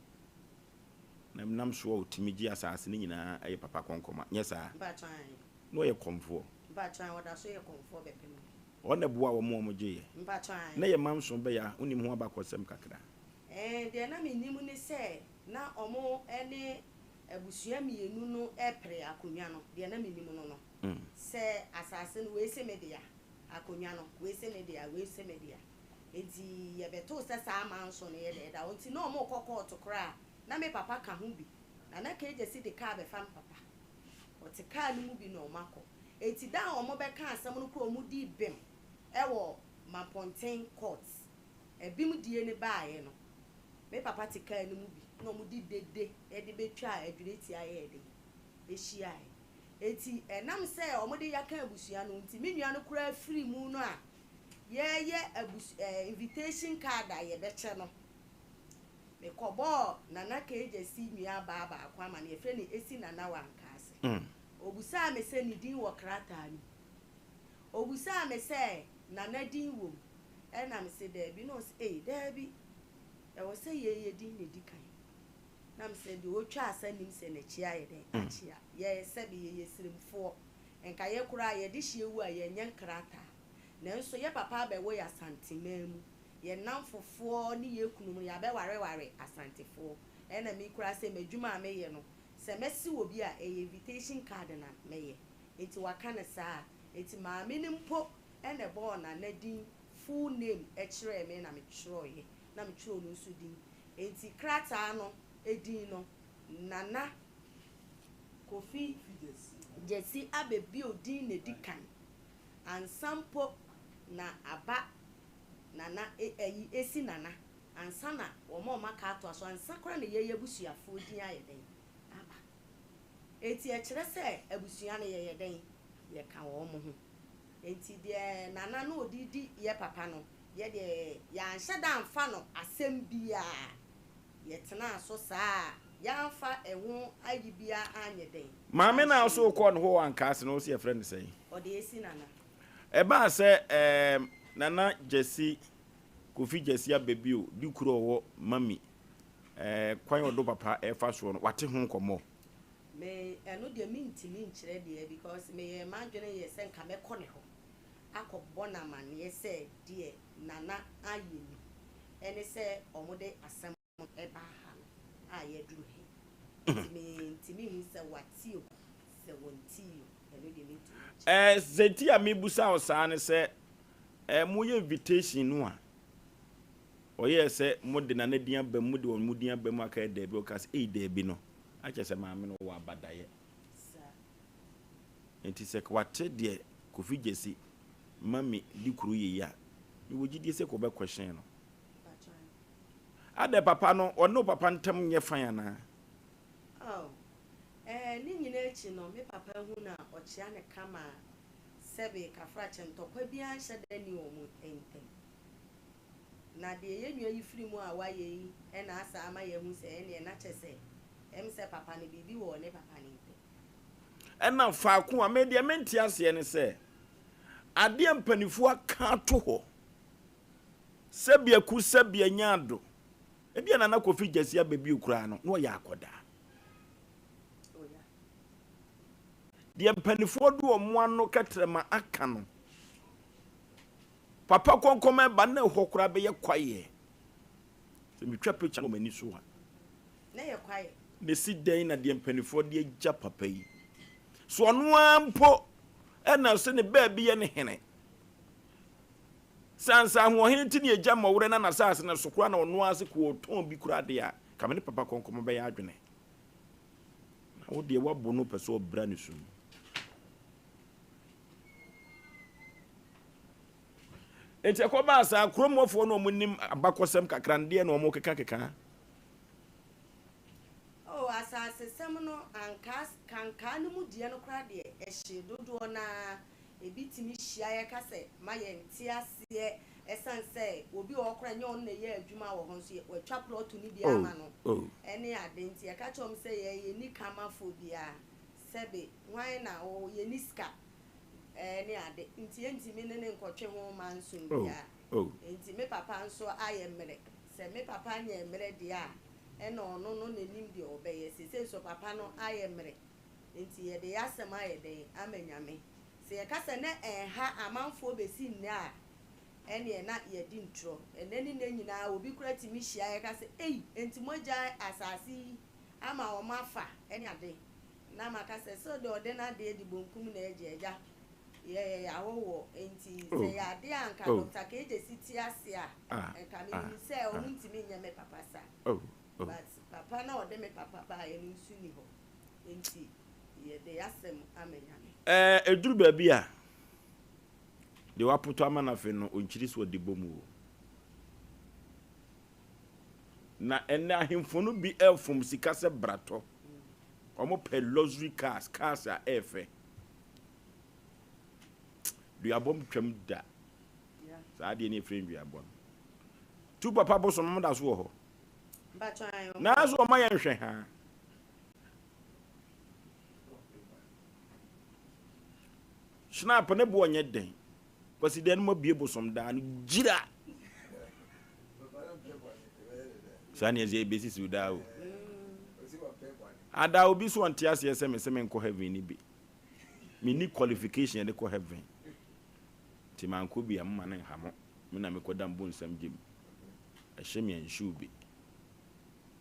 Speaker 1: na nam so otimi asase ne nyina aye papa konkoma nyesa
Speaker 3: ba twan
Speaker 1: no ye komfo
Speaker 3: ba twan wada so ye komfo be pem
Speaker 1: ona bua wo mo gye
Speaker 3: ba twan
Speaker 1: na ye manso be ya unim ho abakosem kakra
Speaker 3: de na menimu ne se na omo ene abusua mienu no epre akonwa no de na menimu no se asase no we se media akonwa no we se media enti ye beto se sa man so ne ye da enti no mo kokko to kra na me papa ka ho bi na ka eje si de car be fam papa o te car no mu bi no mako enti da o mo be ka asem no ko mu di bem e wo Maponten court e bim die ne baaye no me papa te car no mu bi no mu di dede e de betwa adwireti aye de ehia enti enam se o mo de yaka abusua no enti me nua no kura free mu no a ye invitation card aye be che no me kobo nana ka ejesi nua baba akwa ma ne efre ne esi nana wankase obusa me se ni din wo krata ni obusa me se nana din wo na me se there bi no say there bi e wo se ye din ne dikan na me se de otwa asanim se na chia ye den achia ye se bi ye sirimfo enka ye kura ye de hiewu a ye nyen krata na nso ye papa be wo ya santimemu ye namfofo ni ye kunum ya be ware asantefo na me kura se madwuma me ye no se mesi obi a invitation card na me ye enti waka na saa enti ma me nimpo na bo na din full name e kire me na me kiro ye na me kiro no su din enti krata no edin no Nana Kofi Jesse abebi odin ne dikan ansampo na aba nana esi nana ansana wo mo maka ato aso ansakora ne yeye busuafo din ayeden aba eti e kire se abusua ne yeye den ye ka wo mo ho enti de nana no odidi ye papa no ye de ya anhyeda amfa no asem bia ye tena so saa ya amfa eho agibia anyeden
Speaker 1: maame na so ko no ho ankase no so ye friend say
Speaker 3: o de esi nana
Speaker 1: e ba se nana Jesse Kofi Jesse abebio di kuro wo mami kwan odo papa e fa so no wate ho komo
Speaker 3: me eno de mintimi nkyere de because me ye madwene ye se nka me kone ho akobona man ye se de nana ayeni ene se omode asem e ba ha aye duru he me ntimi hu se watio se wontio eno de mintimi
Speaker 1: zeti a mebusa osane se mo ye invitation no a oye se mo de na dia ba mu de mu dia ba mu aka de bi o ka se de bi no a che se maame no wa badaye enti se kwate de Kofi Jesse mami di kuru ye ya mi wo gidi se ko be question no ade papa no ono papa ntam nye fan ana
Speaker 3: ni nyina echi no me papa hu na ochia ne kama sebe kafra chentokwa bia hye dani omu entem na de ye nua yifiri mu a waye yi na asa ama ye hu se ene na chese em se papa ne bibi wo ne papa ne ntem
Speaker 1: na faako a me de menti ase ne se ade mpanifu aka to ho sebia ku sebia nyado ebia na Kofi Jesse abebi ukura no no ya akoda de mpanifo do omoano katrema aka no papa konkoma ba na hokura be ye kwaye se mitwa picture no mani so ha
Speaker 3: na ye kwaye
Speaker 1: ne si den na de mpanifo de agya papa yi so ono ampo na se ne ba bi ye ne hene sansa ho hen ti ne agya mawure na nasase na sokura na ono ase ko ton bi kura de a kamene papa konkoma be ya adwene na wo de wabo no pese obra ne sum enti akoba asa kromofo no munim abakosem kakrande na omo keka
Speaker 3: asase sem no ankas kanka no mu die no kra de ehye dodo na ebitimi hia ye kase maye ntiase esanse obi okra nye on na ye adwuma wo ho so watwa plot ni bia ama no ene ade nti e ka chom se ye ni kama phobia sebe wan na o ye ni ska ene ade nti entimi ne nkotwe ho mansun bia nti me papa nso aye mere se me papa nya mere dia eno no nenim de obeye se so papa no aye mere nti ye de yasema ye de amanyame se ye kasa na ha amanfo besi nne a ene na ye di ntro eneni na nyina obi kura timi hia ye kasa enti moja asasi ama o mafa ene ade na makasa so de ode na de bonkum na eje eja Yeah, oh, enti say ade anka Dr. KJ City asia. Enka me say o ntimi nya me papa sa. But papa na o de me papa ba enu nsu ni ho. Enti ye de asem amenya.
Speaker 1: Eduru ba bia. De wapoto amana fe no onchiri so de bomu. Na ene ahemfo no bi elfom sika se brato. Omo pe luxury cars a efe. Du abom twam da. Sa de ne friend du abom. Tu papa bo so mo da so ho.
Speaker 3: Ba twan.
Speaker 1: Na so ma ye hwe ha. Snap ne bo onye den. Kwasi den mo bie bo som da no gira. Sani eze besi si da o. Ada obi so antia se se me nko heaven ni bi. Me ni qualification de ko heaven. Ti man ko bi am man hamo. Me na me ko dam bo nsam gem. Ahye me anshu bi.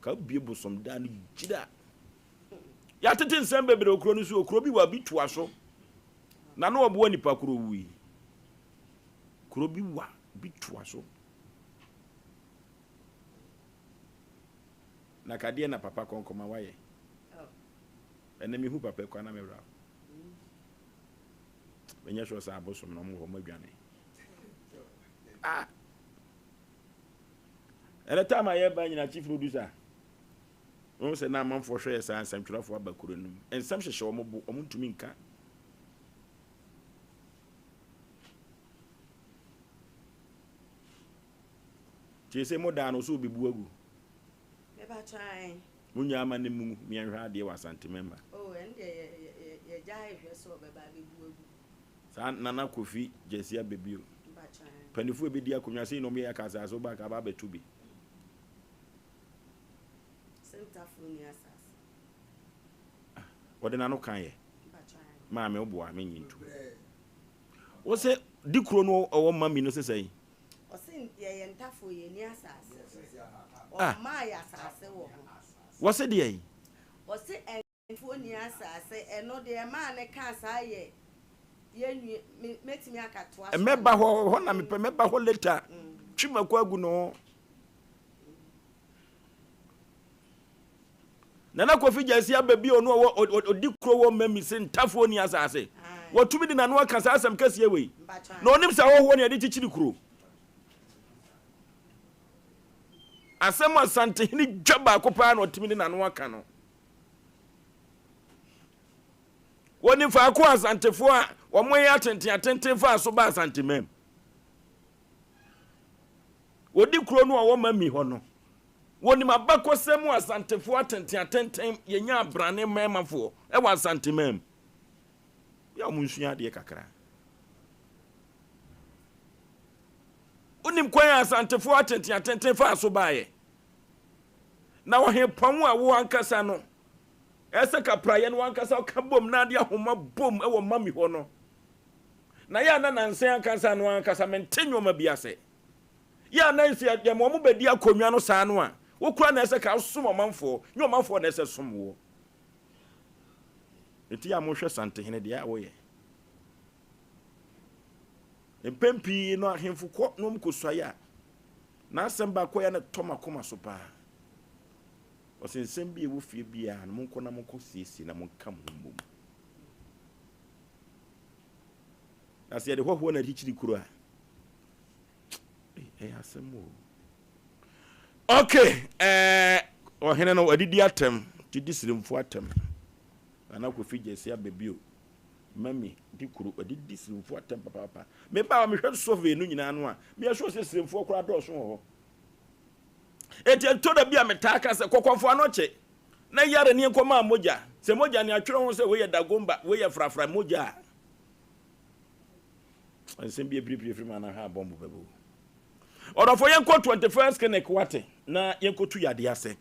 Speaker 1: Ka bie bo som da no gira. Ya tete nsam bebre okro no so okro bi wa bi toa so. Na no obo nipa kro wi. Kro bi wa bi toa so. Na kadie na papa konkoma waye. Ene mi hu papa kwa na me bra. Benya so sa abosom no mo ho madwane. Ere time aye ba nyina chief producer. On se na manfo hwe sa ansam twrafo abakuro num. Ensam hyehye omo bo omo ntumi nka. Chese mo da no so bebu agu.
Speaker 3: Eba try.
Speaker 1: Munya ama ne mu mi enhwa ade wa asante member.
Speaker 3: Oh, and ye jai hwe so be ba bebu agu.
Speaker 1: Sa nana Kofi Jesia bebio.
Speaker 3: Eba try.
Speaker 1: Panifu be dia konwa se no me yakasa so ba ka ba betu bi.
Speaker 3: Center phone ya sas.
Speaker 1: Wode na no kan ye.
Speaker 3: Eba try.
Speaker 1: Ma me obo amenyi ntu. Wo se dikro no owo mami no sesai.
Speaker 3: O sin ye ntafo ye ni asas. O ma ya asase wo.
Speaker 1: Wo se de yi?
Speaker 3: O se enfo ni asase eno de ma ne ka sa ye. Ye metimi akatoa.
Speaker 1: Meba ho na me meba ho later. Twima kwa agu no. Nana Kofi Jesia baby onu odikro wo mami se ntafo ni asase. Wo tumi di nanu aka sa asem kase we. Na onim sa ho ne ade chichiri kuro. Asem asante ni dwaba akopa na otimi di nanu aka no. Woni fa akọ asantefo a wo moye atenten fa so ba asante mem. Wodi kuro no wo mami ho no. Woni mabako semu asantefo atenten yenya abrane memafo e wa asante mem. Ya munsua de kakra. Unim kwan asantefo atenten fa so baaye. Na wo he pamu a wo ankasa no. Ese kapraye no ankasa ka bom na de ahoma bom e wo mami ho no. Na ya na nansen ankasa no ankasa mentenyo ma biase. Ya na isi ya mo bedi akonwa no saa no a. Wo kura na ese ka som omanfo, nyo omanfo na ese som wo. Eti ya mo hwe sante hene de ya wo ye. Empempi no ahemfo ko no mkosua na asamba ko ya na toma koma so pa. Osensem bi e wo fie bia na monko na monko siesi na monka mmom. Asia de hoho na dichiri kuro a. Asemo. Okay, ohene no adidi atem, ti disirimfo atem. Ana Kofi Jesia bebio. Mami di kuro adidi sirimfo atem papa. Me ba me hwe sove no nyina no a. Me hwe so sirimfo kura do so ho. Eti to da bia metaka se kokonfo anoche. Na yare ni nkoma moja. Se moja ni atwere ho se we ye dagomba, we ye frafra moja. Ansem bia bribri frima na ha bombo bebo. Orofo yenko 21st clinic wate na yenko tu yade ase.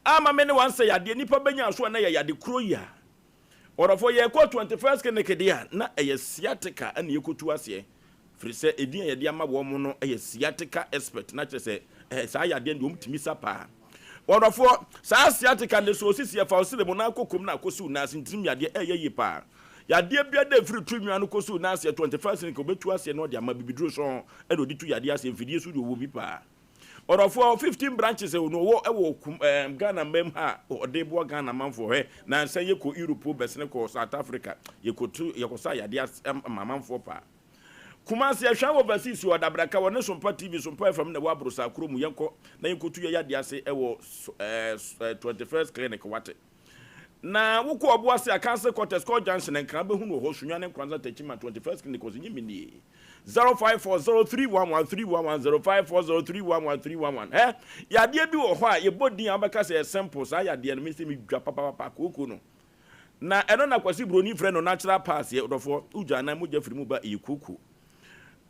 Speaker 1: Ama me ne wan se yade nipa benya so na ye yade kro ya. Orofo yenko 21st clinic dia na eye sciatica na yekotu ase. Firi se edin yade ama wo mo no eye sciatica expert na kire se sa yade ndom timi sapa. Orofo sa sciatica ne so sisi fa osire mo na akokom na akosi unase ntim yade eye yipa. Yadeɛ bia da free trim anu koso na ase 21st ni ko betu ase no de ama bibidro so e do tu yadeɛ ase mfidie so de wo bi pa. Orofo 15 branches no wo Ghana mem ha ode bo Ghana manfo he na nsan ye ko Europe besne ko South Africa ye ko sa yadeɛ manfo pa. Kumasi ahwa overseas wo dabraka wo ne Sompa TV Sompa FM na wo abrosa kromu yenko na yenko tu yadeɛ ase e wo 21st clinic wate. Na wo ko obo ase cancer quarters call junction nkran be hu no ho sunwa ne kwanza techima 21st clinic ko nyimi ni 0540311311 eh yadeɛ bi wo ho a ye bodin abaka se simple sa yadeɛ no me se me dwa papa koko no na eno na kwasi broni frɛ no natural pass ye odofo ugya na mo jafiri mu ba e koko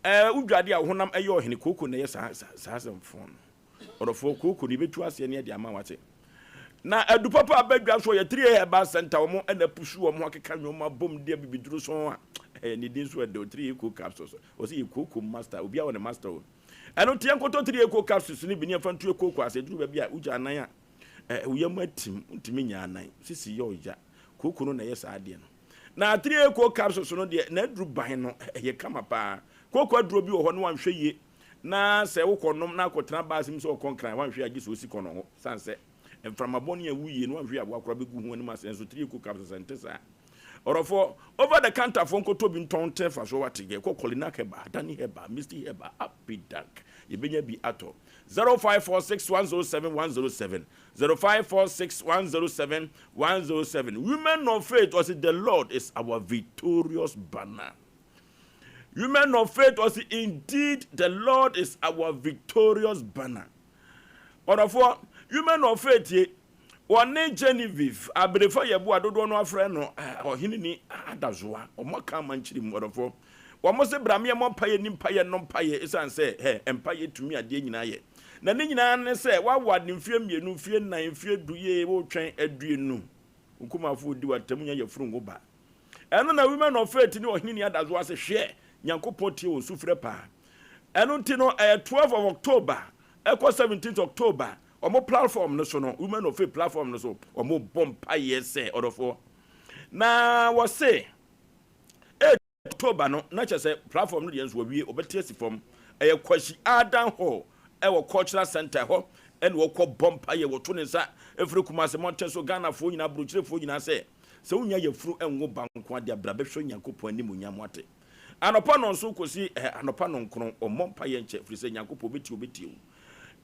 Speaker 1: udwade a honam ɛyɛ ohene koko na yɛ sa semfon odofo koko ni betu ase ne de ama wate na adu papa abadwa so ye 3 heba center omo na pusu omo akeka nwoma bom de bibiduro so a ni din so de 3 eco capsules o se koko master obi a won master eno tie nkoto 3 eco capsules ni bi ne fantu koko ase duru ba bia ugya anan a uyam atim ntimi nya anan sisi ye oja koko no na ye sa ade no na 3 eco capsules no de na duru ban no ye kama pa koko aduro bi wo ho no wanhwe ye na se wo konom na akotena basim so konkran wanhwe agi so si kono ho sanse enframaboni ya wuye no wanhwe abo akora begu hu anima senso 3 eco capsules ntesa orofo over the counter fon ko tobi ntonte fa so watige ko kolina keba dani heba misty heba apidak yebenya bi ato 0546107107 0546107107 women of faith was the Lord is our victorious banner. Women of faith was indeed the Lord is our victorious banner. Orofo women of faith ye one Genevieve abrefa yebo adodo no afre no ohini ni adazoa omaka manchiri morofo wo se brame mo paye ni paye no paye isan se empaye tumi ade nyina ye na ne nyina ne se wawa ne mfie mienu mfie nan mfie duye wo twen aduenu nkumafo di watam nya yefuru ngoba eno na women of faith ni ohini ni adazoa se hwe nyankopon tie wo sufre pa eno nti no 12 of October eko 17th October omo platform no so no women of faith platform no so omo bompa yese orofo na wo say October no na chese platform no de enso wie obetie si form kwashi Adam Hall wo cultural center ho en wo kɔ bompa ye wo to ne nsa efiri Kumase Monteso Ghana fo nyina brochire fo nyina se unya yefuru enwo banko ade abrabe hwo Nyankopɔn anim nyam ate anopa no nso kosi anopa no nkron omompa ye nche firi se Nyankopɔn obeti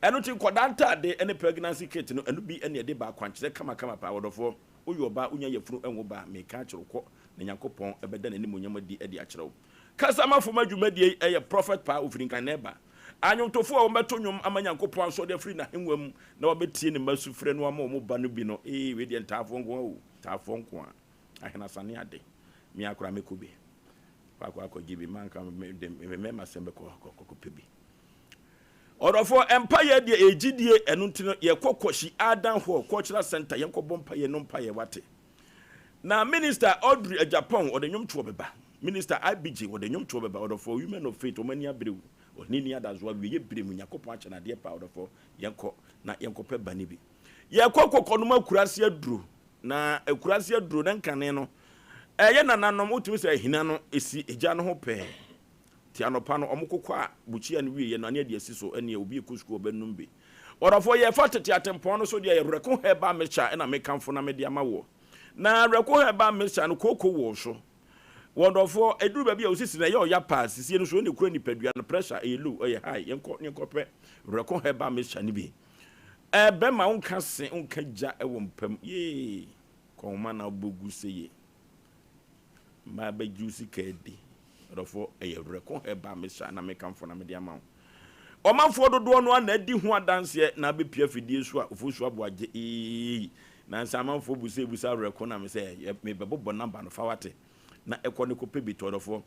Speaker 1: eno ti kodanta de ene pregnancy kit no eno bi ene de ba kwankyere kama pa wodofo uyoba unya yefuru enwo ba me ka kyerokɔ na Nyankopɔn ebeda na nimu nyam di ade akyerɛw kasama fo madwumadie eye prophet pa ofirinkan neba anyomtofo a wometo nwom ama Nyankopɔn so de free na henwam na wobetie ne masu frɛ no ama wo ba no bi no we de ntafo nko o tafo nko a ahena sane ade mi akora mekobe kwa gibi manka me masembe ko pebi orofo empire de ejidie enu ntino ye kokoshi Adam Hall cultural center yenko bompa ye no mpa ye wate na minister Audrey Japan o de nwom tuo beba minister IBG o de nwom tuo beba orofo women of faith o mani abrewu onini adazo wi ye bremu Nyankopɔn achana de pa orofo yenko na yenko pe bani bi ye kokoko no makurase aduro na akurase aduro na nkane no eye nananom utumi se ahina no esi eja no ho pe ti anopa no omukokɔ a buchia no wie ye no ane de asi so ane obi ekusku obenum bi orafo ye fatete atempɔn no so de ye reko heba mecha na mekamfo na mede amawo na reko heba mecha no koko wo so wonderful eduru ba bia osisi na ye oya pass sie no so ne kura ni padua no pressure e low e high yenko pe reko heba mecha ni bi be ma unka se unka ja e wo mpam ye konma na bogu seye ma ba juicy kedi rofo reko heba mecha na mekamfo na mede amawo omanfo dodo no na adi ho adanse na be pia fidie so a ofosu aboage na nsamanfo busa reko na me se me bebo number no fawate na ekɔ ne ko pebi tɔdɔfo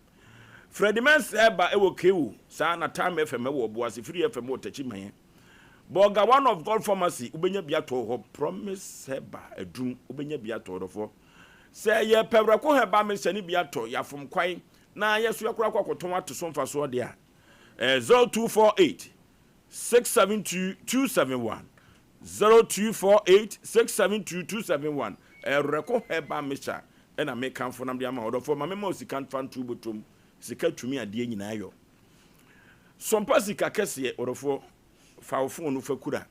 Speaker 1: Freddy Mens eba ewo kewu sa na time FM ewo boase free FM otachi man boga one of God pharmacy ubenya bia to ho promise heba adum ubenya bia tɔdɔfo se ye pebra ko heba me se ni bia to yafom kwan na yeso yakora kwakoton ato so mfa so de a 0248 672 271 0248 672 271 reko heba mecha and I make come for them the amount of for my memory can't find two bottom sika to me a dear in ayo some pasika kesi or for foul phone for kura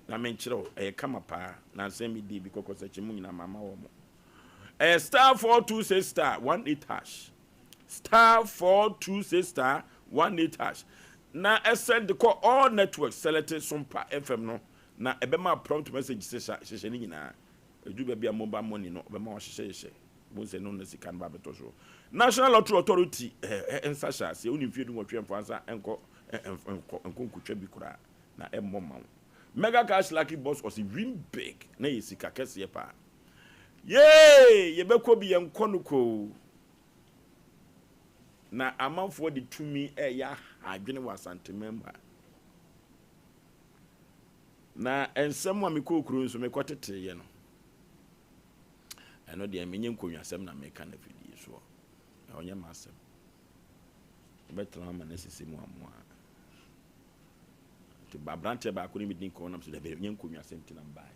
Speaker 1: na menchiro e kama pa na semi di because such a moon na mama womo star 426 star 18 hash star 426 star 18 hash na send the call all networks selected Sompa FM no na ebema prompt message sheshe ni nyina edu be bia mobile money no be ma sheshe bo se no na sika na ba beto so National Lottery Authority ensasha se oni fie du nwotwe mfansa enko nkotwa bi kura na emmo ma Mega Cash Lucky Boss was win big na yesika kese pa yay yebekọ bi yenkonuko na amanfo de tumi ya adwene wasante member na ensem wa mekokuru nso mekotete ye no eno de amenye nkonwasem na meka na fidi so onye masem betra ma na sisi mu amwa te babrante ba ko ni midin ko nam so de nye nkonwasem ti na mbae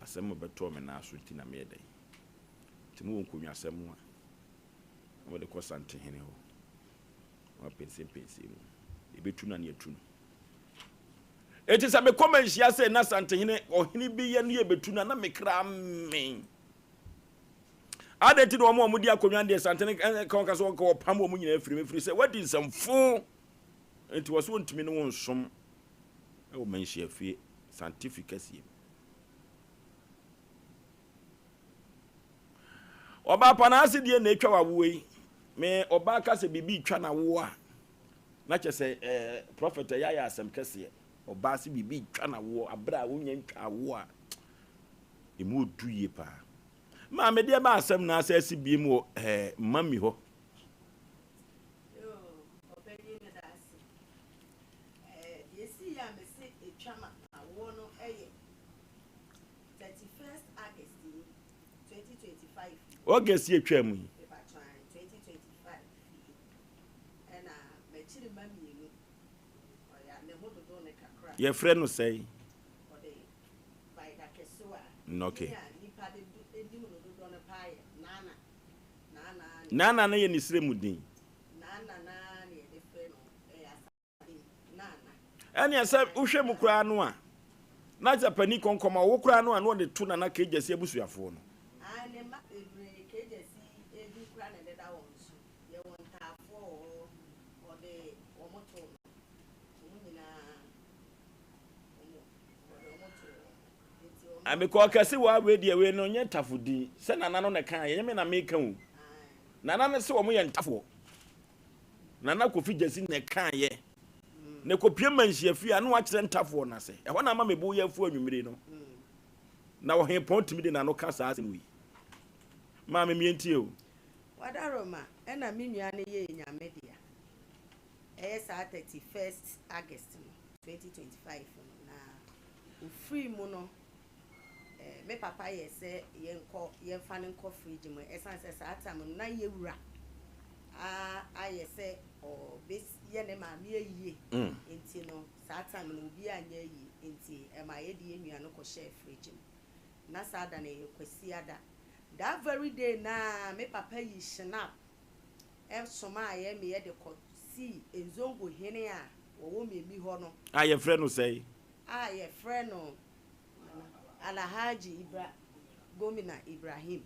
Speaker 1: asem mo beto me na aso ti na me dai ti mu nkonwasem mu a wo de ko sante hene ho wa pense mu e betu na ne atu no it is a me commensia say na sante hene ohene bi ye no ye betu na me kra men adeti no mo di akonwa de sante ne kan ka so ko pam mo nyina afiri me firi say what is some fo it was won timi no won som e o mensia fie scientific asie oba panase die na etwa wawo yi me oba ka se bibi twa na wo a na che se prophet ya asem kese oba se bibi twa na wo abra wo nya twa wo a emu duye pa ma me de ba asem na asa si bi mu mami ho
Speaker 3: yo opedi na dasi yesi ya me se etwa ma wo no 31st August 2025
Speaker 1: August ye twa mu
Speaker 3: 2025 and me chiri mami enu oya me hodo do ne kakra
Speaker 1: ye friend no say
Speaker 3: ode by da kesoa
Speaker 1: okay
Speaker 3: nipa de edim no do ne pae
Speaker 1: nana na ye ni sire mudin
Speaker 3: nana ne de fe no asade nana
Speaker 1: ani asa uhwe mu kura no a na japani konkoma wo kura no a no de to nana ka ejase abusuafo no
Speaker 3: ne ma ebre ka ejasi edu kura ne de da won so ye won tafo ode omoto nyina
Speaker 1: ameko kase wa we die we no nye tafodi se nana no ne kan ye me na me kan o nana ne se wo mo ye ntafo nana Kofi Jesi ne kan ye ne kopie manhia fi anu a kire ntafo na se e ho na ma mebu ye fu anwumire no na wo he pon timi de na no ka sa ase no yi ma me mienti o
Speaker 3: wadaroma ena minua ne ye nyame dia sa 31st August 2025 na free mu no me papa ye se ye fa ne nko fridge mu esan se sa atam na ye wura aye se o bes ye ne ma me yiye enti no sa atam no obi anya yi enti e ma ye de enua no ko share fridge na sa da ne kwasi ada that very day na me papa yi snap soma ye me ye de ko si enzongo hene a wo me mi ho no
Speaker 1: aye friend no say
Speaker 3: aye friend no Alhaji Gomina Ibrahim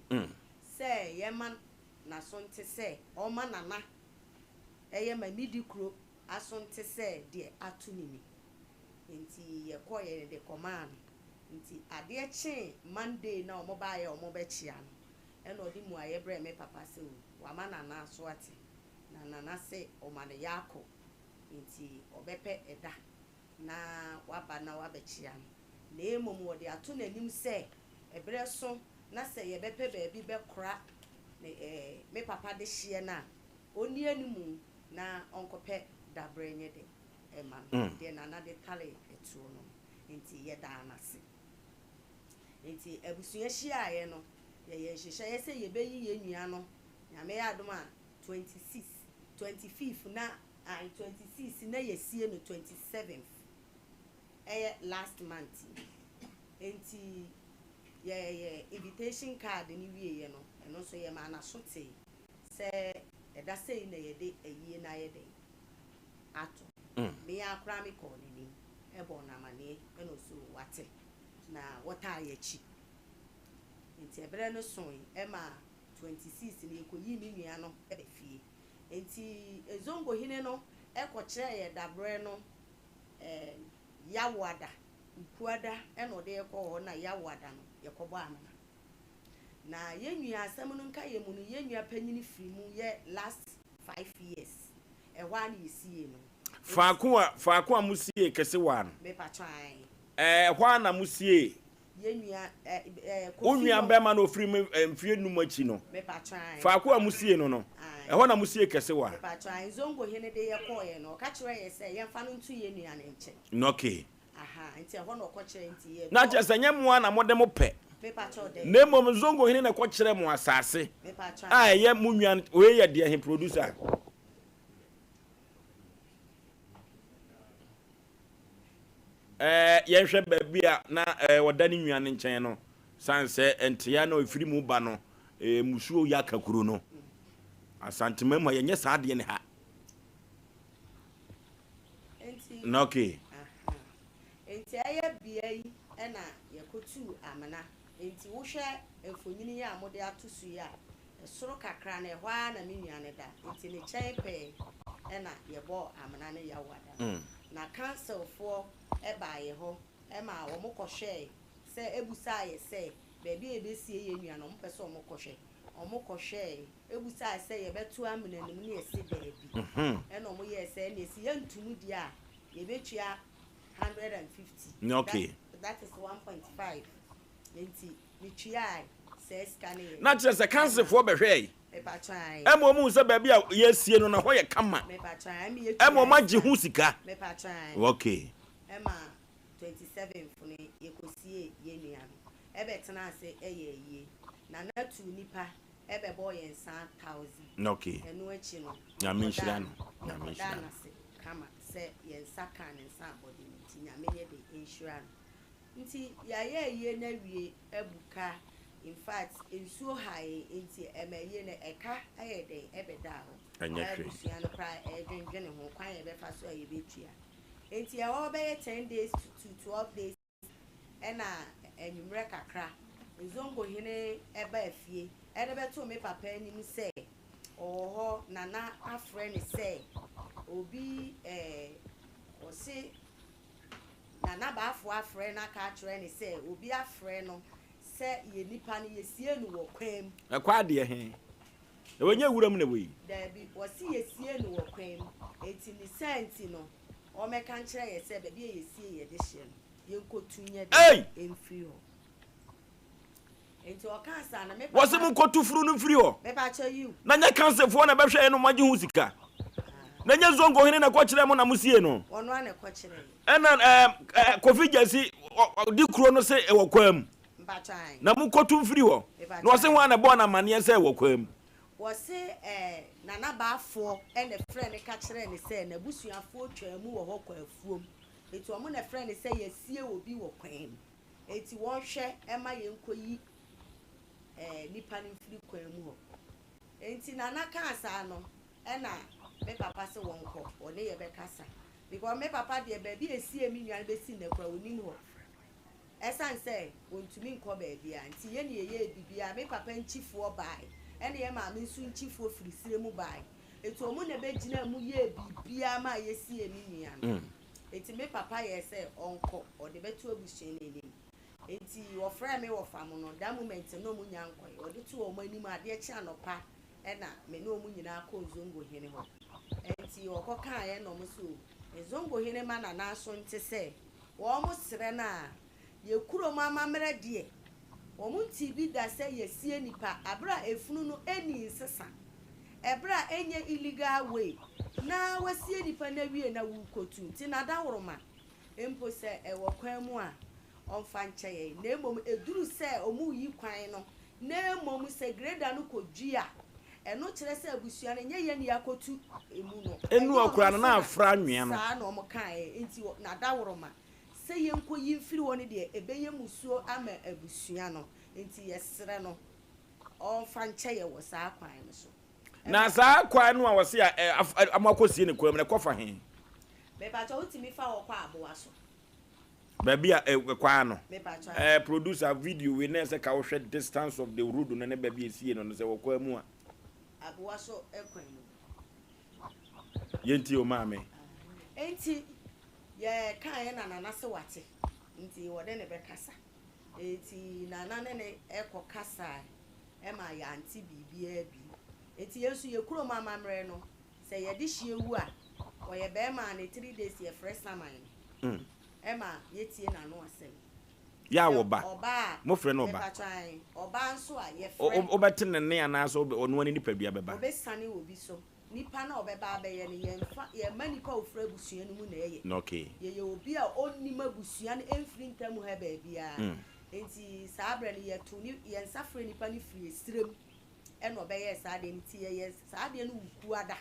Speaker 3: say yeman na sonte say o ma nana eye ma midikro asonte say de atunini enti ye koye de command enti ade che Monday na o mo ba ye o mo be chia no e no di mu aye bre me papa se wa ma nana so ate na nana se o ma ne yako enti obepe eda na waba na wabechia na emom wo de ato nanim se ebre so na se ye bepe baabi be kora me papa de hie na oni animu na onkope dabrenye de ema de na de tale etuo no enti ye da na se enti abusua hia ye no ye hihye ye se ye beyi ye nua no nyame ya adom a 25th na 26 na ye sie no 27th last month enti ye invitation card ni wie ye no ɛno so yɛ ma na so te sɛ ɛda sei na yɛde ayie na yɛde ato me akora me kɔ n'anim ɛbɔ na amane ɛna so wate na wɔta ayɛkyi nti ɛbrɛ no so ɛma 26 na yɛkɔyi me nua no ɛbɛ fie nti ezongo hine no ɛkɔkyerɛ yɛ dabrɛ no yawada nkuada ɛna ɔde yɛkɔ hɔ na yawada no yɛkɔbɔ amana na yɛnua asɛm no nka yɛ mu no yɛnua panyini firi mu yɛ last 5 years ɛhɔ a na yɛsie no
Speaker 1: faako a musie kɛse wa no
Speaker 3: me patwan
Speaker 1: ɛhɔ na musie
Speaker 3: yɛnua
Speaker 1: onua bɛma no ofiri mfie num akyi no
Speaker 3: me patwan
Speaker 1: faako a musie no ɛhɔ na musie kɛse wa
Speaker 3: me patwan zongo hene de yɛkɔ yɛ no ɔka kyerɛ yɛ sɛ yɛmfa no nto yɛnua ne nkyɛn
Speaker 1: no okay
Speaker 3: aha nti ɛhɔ na ɔkɔ kyerɛ nti yɛ
Speaker 1: na kyerɛ sɛ nyɛ moa na mode mo pɛ
Speaker 3: me patwan de
Speaker 1: na mmom zongo hene na ɛkɔ kyerɛ mo asase
Speaker 3: me patwan
Speaker 1: a ɛyɛ mo nua oye yɛ de he producer yɛhwɛ baabi a na wɔda ne nua ne nkyɛn no san sɛ ntea na ofiri mu ba no musuo yɛ akakuro no asantema mu yɛnyɛ saa deɛ ne ha
Speaker 3: nti
Speaker 1: na okay
Speaker 3: nti ayɛ bia yi ɛna yɛkɔtu amana nti wohwɛ mfonyini yɛ a mode ato so yi a ɛsoro kakra na ɛhɔ a na me nua ne da nti ne kyɛn pɛɛ ɛna yɛbɔ amana ne yɛwada na councilfoɔ ɛbaayɛ hɔ ɛma wɔn kɔhwɛ sɛ ebusa yɛ sɛ baabi a ebesie yɛ nua no wɔn pɛ sɛ wɔn kɔhwɛ ebusa sɛ yɛbɛto amena nim ne yɛsi baabi ɛna wɔn yɛ sɛ na esi yɛntum di a yɛbɛtua 150
Speaker 1: okay
Speaker 3: that is 1.5 nti metua sɛ sika ne yɛ
Speaker 1: na kyerɛ sɛ councilfoɔ bɛhwɛ yi ɛma mu sɛ baabi a yɛsie no na hɔ yɛ kama ɛma ɔma gye ho sika okay
Speaker 3: ɛma 27 fune yɛkɔsie yɛnua no ɛbɛtena ase ɛyɛ yie na natu nipa ɛbɛbɔ yɛn 100,000
Speaker 1: okay
Speaker 3: ɛno akyi no
Speaker 1: nyame nhyira no nyame nhyira no
Speaker 3: kama sɛ yɛn nsa ka ne nsa abɔde no nti nyame yɛ de nhyira no nti yɛayɛ yie na wie abuka in fact nsuo hae nti ɛmɛyie no ɛka ayɛ den ɛbɛda hɔ ɛbusua no kora ɛdwendwene ho kwan yɛbɛfa so a yɛbɛtua nti ɛwɔ bɛyɛ 10 days to 12 days ɛna anwummerɛ kakra nzongo hene ɛba afie ɛde bɛto me papa anim sɛ ɔwɔ hɔ nana afrɛ ne sɛ obi ɔse nana baafo afrɛ na ka kyerɛ ne sɛ obi afrɛ no sɛ yɛ nipa no yɛsie no wɔ kwam
Speaker 1: ɛkɔ adeɛ he ɛwɔnyɛ wuram na wɔyi
Speaker 3: dabi wɔsi yɛsie no wɔ kwam eti ne sɛnti no ɔmɛka nkyerɛ yɛ sɛ baabi a yɛsie yɛde hyɛ no yɛnkɔtu nyɛ de ɛmfiri hɔ enti ɔka asa na me papa
Speaker 1: wɔse mu nkɔtu furu no mfiri hɔ
Speaker 3: me pacha you
Speaker 1: na nyɛ councilfoɔ na bɛhwɛ no magye ho sika na nyɛ zongo hene na kɔkyerɛ mo na musie no
Speaker 3: ɔno ana kɔkyerɛ
Speaker 1: ɛna kofi gyasi di kuro no sɛ ɛwɔ kwam na mu nkɔtu mfiri hɔ na wɔse ho ana bɔɔ na amanneɛ sɛ ɛwɔ kwam
Speaker 3: wɔse nana baafoɔ ɛna frɛ ne ka kyerɛ ne sɛ na busuafoɔ twa mu wɔ hɔ kɔ afuom eti ɔmo na frɛ ne sɛ yɛsie obi wɔ kwam eti wɔhwɛ ɛma yɛnkɔyi nipa no mfiri kwan mu hɔ enti nana ka asa no ɛna me papa sɛ wɔnkɔ ɔne yɛbɛkasa because me papa deɛ baabi esie mi nua no bɛsi ne kora onim hɔ ɛsan sɛ wɔntumi nkɔ baabi a nti yɛ ne yɛyɛ bibia me papa nkyifoɔ bae ɛne yɛ maame nso nkyifoɔ firi sire mu bae eti ɔmo na bɛgyina mu yɛ bibia ma yɛsie mi nua no eti me papa yɛ sɛ ɔnkɔ ɔde bɛto abusua n'anim enti wɔfrɛ me wɔ fam no that moment no mu nya nkɔe ɔde to ɔmo anim adeɛ kye anɔpa ɛna me no mu nyinaa kɔ zongo hene hɔ enti ɔkɔ kaa yɛ no mo so zongo hene ma na naso nte sɛ wɔn srɛ na yɛkuro mama mmerɛ deɛ wɔn nti bi da sɛ yɛsie nipa abra efunu no eni nsesa ɛbra enye illegal way na wasie nipa na wie na wukotu nti na da woroma empo sɛ ɛwɔ kwan mu a ɔmfa nkyɛe na emom eduru sɛ ɔmu yi kwan no na emom sɛ greda no kodwi a ɛno kyerɛ sɛ abusua no nyɛ yɛ ne yakotu emu no
Speaker 1: enu okura na afra nwea no
Speaker 3: saa na ɔmo kae nti na da woroma sɛ yɛnkɔ yi mfiri wɔ ne deɛ ebɛyɛ musuo ama abusua no nti yɛsrɛ no on franchise ye was a kwan so
Speaker 1: na saa kwan no a wo se amakosie ne kwam na kofa he
Speaker 3: me ba to utimi fa wo kwa aboa so
Speaker 1: baby kwan no
Speaker 3: me ba to
Speaker 1: producer video we na say ka wo hwe distance of the road no na baby esie no say wo kwa mu a
Speaker 3: aboa so ekwan
Speaker 1: yenti o maame
Speaker 3: enti ye kan ye na nana se wate nti wo de ne be kasa enti nana ne ekọ kasa ma ya anti bibia bi enti yesu ye kuro mama mre no se ye de hie wu a wo ye be ma na 3 days ye fresh saman ma ye tie na no asem
Speaker 1: ya wo ba
Speaker 3: oba
Speaker 1: mo frɛ no oba
Speaker 3: oba nso a ye frɛ
Speaker 1: obete ne ne ana so ono ani nipa bia beba
Speaker 3: obesane obi so nipa na obeba abeye ne ye mfa ye manipa ofra busua no mu na ye
Speaker 1: okay
Speaker 3: ye obi a onnima busua no emfiri ntam ha ba bia enti sabre ne ye to ni ye nsafre nipa ni firi esirem e no obeye saade nti ye saade no wuku ada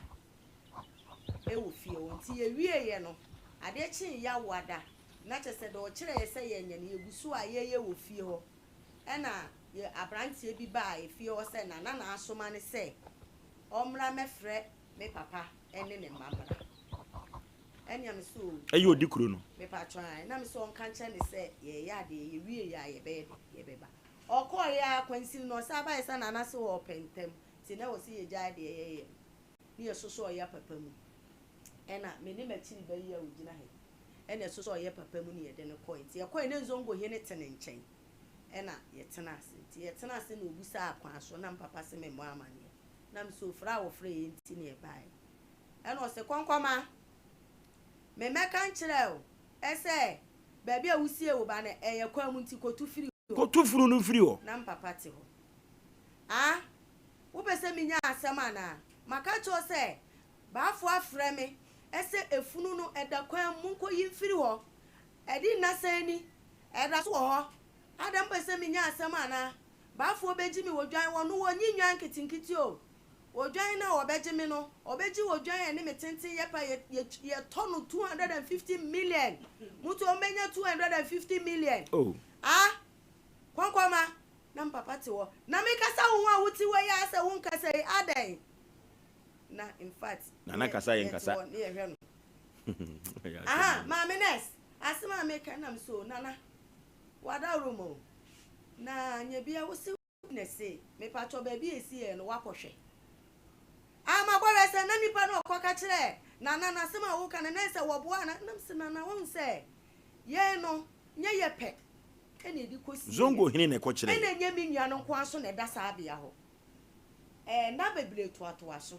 Speaker 3: e wo fie won ti ye wie ye no ade chi ya wada na chese do kire ye se ye nya ne egusu a ye wo fie ho e na ye abrantie bi ba e fie ho se na na asoma ne se omra mefre me papa ene ne mamra enya me so
Speaker 1: ayi odi kuro no
Speaker 3: me patwan na me so on kanche ne se ye ya de ye wie ya ye beba okoye akwansi no sa ba isa na se wo pentem ti na wo se ye ja de ye ni ye soso ya papa mu ena me ni machiri ba ye ogina he ena soso ye papa mu ni ye de ne point ye koy ne nzongo he ne tene nchen ena ye tena ase ti ye tena ase na obusa akwan so na papa se me mo amane na me so fra wo fra ye nti ne bae ena o se konkoma me meka nkyere o ese baabi a wusie wo ba na eye kwa mu nti kotu furu
Speaker 1: no firi ho
Speaker 3: na papa te ho wo pese minya asem ana maka cho se baafo afre me ese efunu no eda kwa mu nko yi firi ho edi na sani eda so ho adam pese minya asem ana baafo beji mi wodwan wo no wo nyinwan kitinkiti o wodwan na obeji mi no obeji wodwan ne metenti ye pa ye tonu 250 million mutu omenya 250 million kwankoma na papa te wo na me kasa wo a wuti we ya se wo nkasa adan na in fact
Speaker 1: na kasa yen kasa
Speaker 3: ne hwe no mama nes asema me kan nam so nana wada romo na nya bia wo se ne se me pacho ba bia esi e no wakohwe ama gwa se na nipa no okoka kire nana na asema wo kan na se wo boa na nam se nana won se ye no nya ye pe ene di kosi
Speaker 1: zongo hini ne ko kire
Speaker 3: ene nya mi nua no ko aso na da sa bia ho na bebre to aso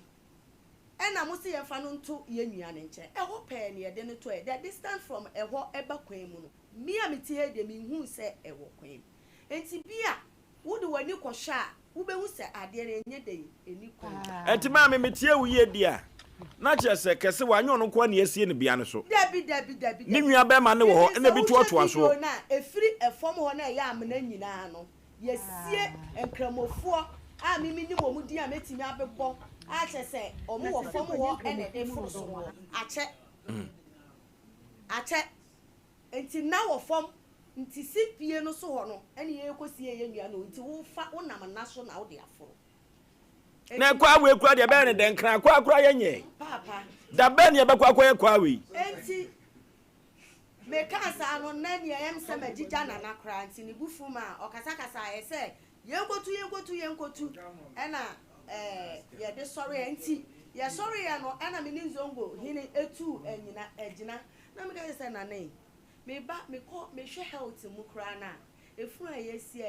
Speaker 3: ena mo se ye fa no nto ye nua ne nche ho pe ne ye de no to the distance from ho eba kwan mu no mi a meti he de mi hu se ho kwan enti bia wo de wani ko hwa wo be hu se ade na enye de eni kwan
Speaker 1: enti ma me metie wo ye dia na chese kese wa nyon ko na yesie ne bia ne so
Speaker 3: dabi
Speaker 1: ni nua be ma ne wo ho ena bi to aso
Speaker 3: na efiri efom ho na ya amena nyina no yesie enkramofo a mimi ni mo mu di a metimi abebọ a chese omo wo fom ho ene de fo so ache enti na wo fom nti sipie no so ho no ene ye kosie ye nua no nti wo fa wo nam na so na wo de aforo
Speaker 1: na kwa we kura de be ne den kran kwa kura ye nye
Speaker 3: papa
Speaker 1: da be ne be kwa ye kwa we
Speaker 3: enti me kansa no na ne yem se magija na na kra nti ni bufu ma okasa ye se yenkotu ena ye de sorry enti ye sorry ya no ena me ni nzongo hini etu enyina ejina na me ga se na nei me ba me ko me hwe health mu kra na efu a ye si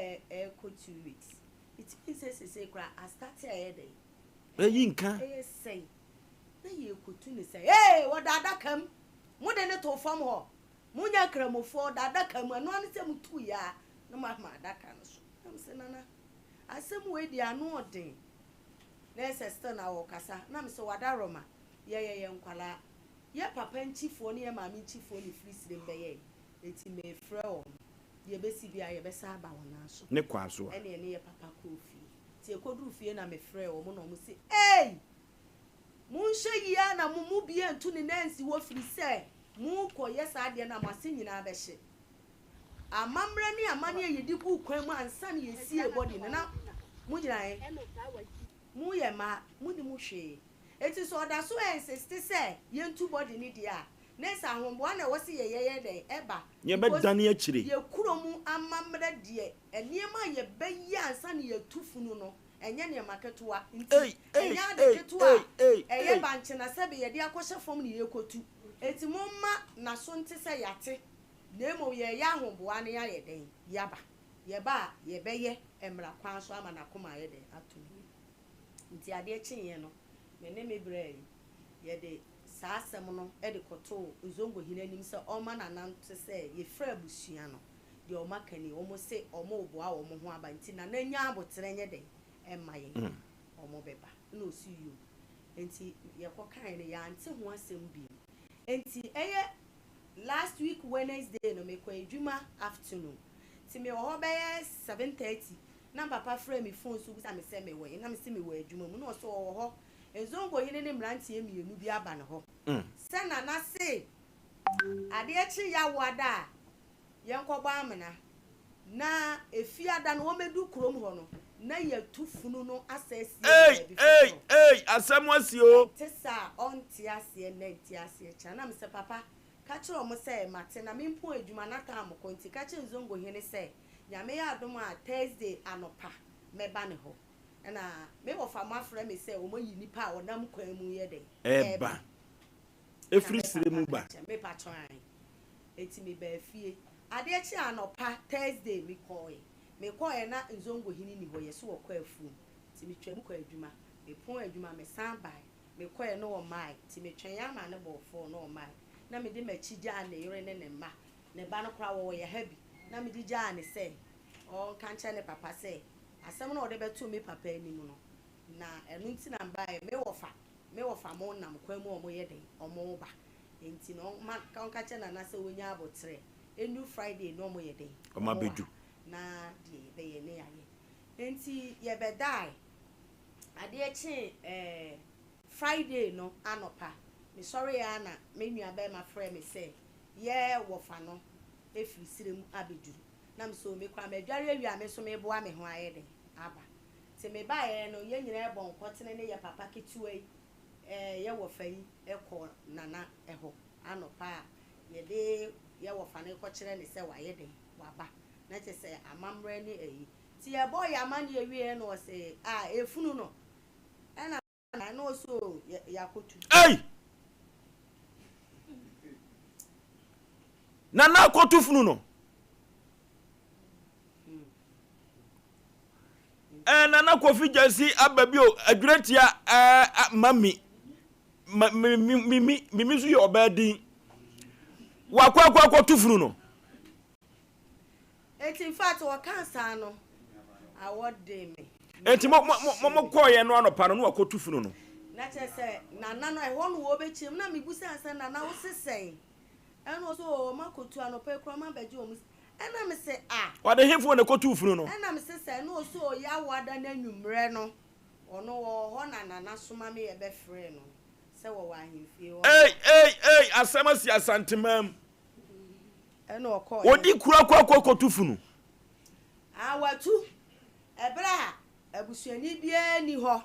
Speaker 3: ko 2 weeks it means say kra I start here dey
Speaker 1: yinka
Speaker 3: say na ye kotu ni say hey wo dada kam mu de ne to fam ho mu nya kramofo dada kam anu an se mu tu ya na ma daka no so am se nana asem we di anu odin na sister na wo kasa na me se wada roma ye nkwala ye papa nchifo ne ye mama nchifo ne free sire mbeye eti me frɛ o ye besi bia ye besa aba wona so
Speaker 1: ne kwa so
Speaker 3: ene ye papa kofi ti ekodu fie na me frɛ o mo no mo se eh munhye yia na mu bia ntu ne nansi wo free se mu ko yes ade na mase nyina abɛhye amamra ne amane ye di ku kwan mu ansa ne ye sie body na Mujina Muyema, Mudimushe. It is all that so insist to say, young two body need ya. Nessa, when one was ye day, Eba.
Speaker 1: You bet Danny actually.
Speaker 3: Ye kuromu and mamma dear, and near my bay and sunny ye two fununo, and yan your market to a bunch and a sabi a dear question from the Yoko too. It's Mumma Nason to say yate. Nemo ye young one ye day, Yaba. Yeba, ye baye, and Mrakwan swam and Akuma ye day at 2. Nti ade chin no me ne me brɛ ye de saa asɛm no e de kɔto uzongo hinanim sɛ ɔma nanan te sɛ ye fra abusua no de ɔma kani ɔmo se ɔmo oboa ɔmo ho aba nti na nanya abotere nye de ɛma ye ɔmo beba na osi yu nti ye kɔkan ne ya ante ho asɛm bi nti eye last week Wednesday no me kɔ adwuma afternoon ti me wɔ hɔ bɛyɛ 7:30 na papa frame me phone so bisa me say me we na me say me we adwuma mu na so wo ho ezongo hine ne mrantie mienu bi aba ne ho se na na se ade echi ya wada yenkobo amena na efiada no wo medu krom ho no na ya tufunu no asesi
Speaker 1: asem wasi o
Speaker 3: tesa onti ase na nti ase cha na me say papa ka kire o mo say mate na me mpo adwuma na ka mo konti ka kire ezongo hine say Yame ya adom a Thursday anopa meba ne ho na me wo fa mafra me say o moyi nipa a wonam kwan mu ye de
Speaker 1: eba efri sire mu ba
Speaker 3: me patron eti me ba fie ade echi anopa Thursday me koe na nzongo hini ni ho ye so wo kwa afu ti me twam kwa adwuma me pon adwuma me san bai me koe no wo mai ti me twen ya ma ne bo fo no wo mai na me de machi ja na yere ne ma ne ba no kra wo ye habi na me di ja ne say o kanche ne papa say asem na o de beto me papa animu no na enu nti na mba me wo fa mo nam kwamu o mo ye den o mo ba enti no ma kan kanche na na say wonya abotre enu Friday no mo ye den
Speaker 1: o ma bedu
Speaker 3: na die be ye ne yaye enti ye be dai ade echi Friday no anopa me sorry ya na me nua be ma frɛ me say ye wo fa no efiri sirem abeduru na mso me kwa me dware awia me so me boa me ho ayede aba te me ba ye no ye nyina e bon kotene ne ye papa ketuwa ye wo fa yi ekọ nana eho anopa ye de ye wo fa ne ko kire ne se wa yede waba na che se amamre ne eyi ti ye boy amane awie no se efunu no na no so yakotu
Speaker 1: Nana kotu funu no Nana Kofi Jesse ababio adweretia mami mimi so ye obadin wakwa kotu funu no
Speaker 3: in fact wa cancer no awode me
Speaker 1: enti mo koye no anopa no wakotu funu no
Speaker 3: na che se nana no e ho no wo bechim na mebusa ansa nana wo sesen eno so makotu anopa kroma baje o mus ena me se
Speaker 1: wade hemfo na kotu funu no
Speaker 3: ena me se se no so ya wada na nwumre no ono wo ho na nana soma me ye be frɛ no se wo wa ahemfie wo
Speaker 1: asema si asantemam
Speaker 3: ena okọ
Speaker 1: odi kura kotu funu
Speaker 3: awatu ebra abusuani bia ni ho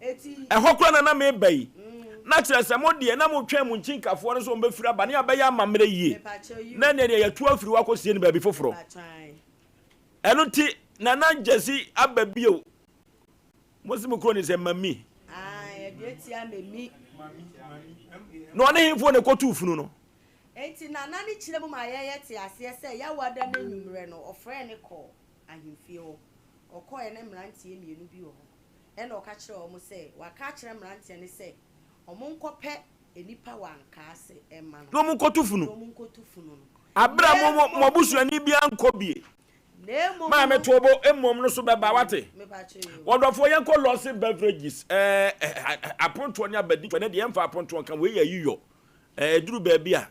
Speaker 3: eti
Speaker 1: eho kura na me bai na kire se mo de na mo twa mu nkinkafo no so mo befira ba ne abaye amamre yie na ne ya tu afiri wakosie ne ba bi foforo eno ti nana Jesse ababio mosimu kro ni se mami
Speaker 3: e de ti amemi
Speaker 1: no ne himfo ne kotu funu no
Speaker 3: enti nana ni kire mu ma ye ti ase se ya wada na nwumre no ofre ne ko ahemfie wo okoye ne mrantie mienu bi wo ena o ka kire o mo se wa ka kire mrantie ne se omo nkope enipa wanka ase ema
Speaker 1: no mo kotu funu abra mo busuani bia nkobie ma me tobo emom no so beba wate wodofo yenko loss beverages aponto nya badi ne de emfa aponto kan we ya yiyo duru ba bia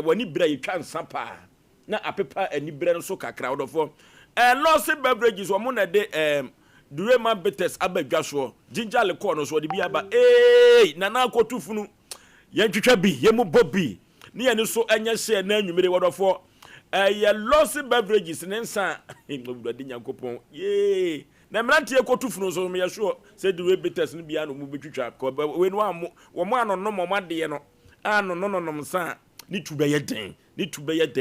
Speaker 1: wani bra yitwa nsapa na apepa ani bra no so kakra wodofo loss beverages wo mo na de Durema Betes abadwaso ginger liquor no so de bia ba nana kotu funu yentwetwa bi yemu bobi ne ye ne so anya hye na anwumere wodofo ye loss beverages ne nsa ngobdu de nyankopon na mrantie kotu funu so me yesho say the betters no bia no mu betwitwa we no am wo mo ano no mo made no ano no msa ni tube ye den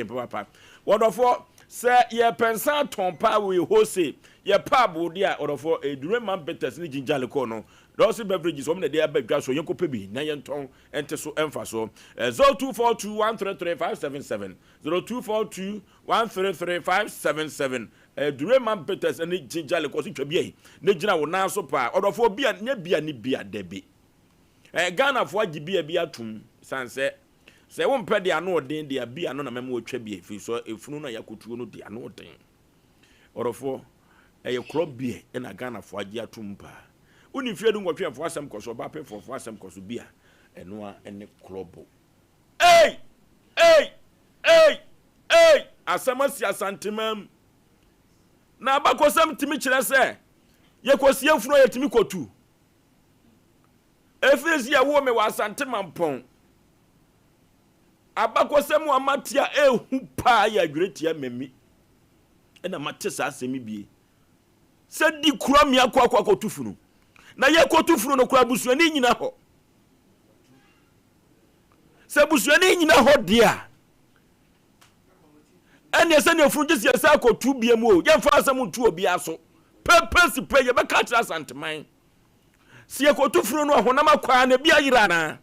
Speaker 1: papa wonderful say ye pensa ton pa we hose ye pa bodi a wonderful edure man betters ni ginjale ko no those beverages wo me dey abadwa so yenko pebi na yenton ente so emfa so 0242133577 0242133577 Dureman Peters and Ginjale Cosi Trebie, Nejina will now so pa, or for Bia, Nebia, Nibia, Debbie. Ghana for Gibia Biatum, Sanse. Say one petty I know then there be another memo Trebie, if you saw a Fruna Yakutuno, the annoting. Or for a club beer and a Ghana for Giatumpa. Only if you don't want for some cosobape for some cosubia, and no and a club. Hey! Asamasia Santimam. Na abakosam timi kire se ye kosie furo ye timi kotu efezi ya wo me wa asante mampon abakosam amatia ehu pa ya adweretia mami ena matesa asemi bie se di kura mi akwa kotu funu na ye kotu funu no kura busuani nyina ho se busuani nyina ho dia and yes, and your fruit is yes, I go to be a move. Yan for some to be aso. Purpose pay your catch us and mine. See a go to Fruno, Honama Kwan, a beer irana.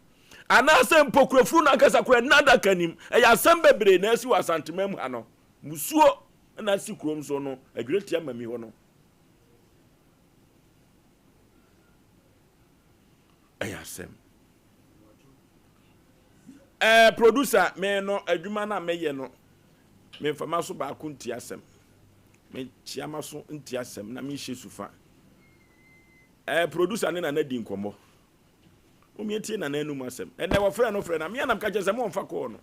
Speaker 1: And I send Pokro Fruna Casacra, nada canim, a yasembe brain, as you are Santimem Hano. Musuo, and I see crumbs or no, a great yammy hono. I asem. Producer, may no, a humana may no. Me fama so ba ku ntiasem me chiama so ntiasem na me hyesufa producer ne na di nkomo o me tie na nanu masem e na wo frɛ no frɛ na me anam ka kyese mo mfa ko no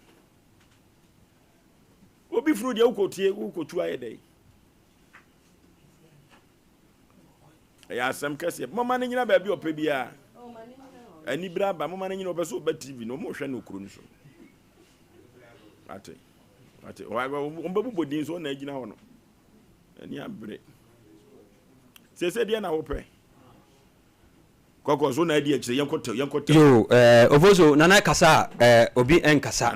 Speaker 1: obi furu de ukotie ukotu ayedai ya asem kase mama ne nyina ba bi opa bia ani bra ba mama ne nyina obeso ba TV no mo hwɛ no kuro no so ate ombabu bodin so na agina ho no ani abre se dia na wo pe kokko so na dia kire yenkote
Speaker 9: yo ovozo nana kasa obi enkasa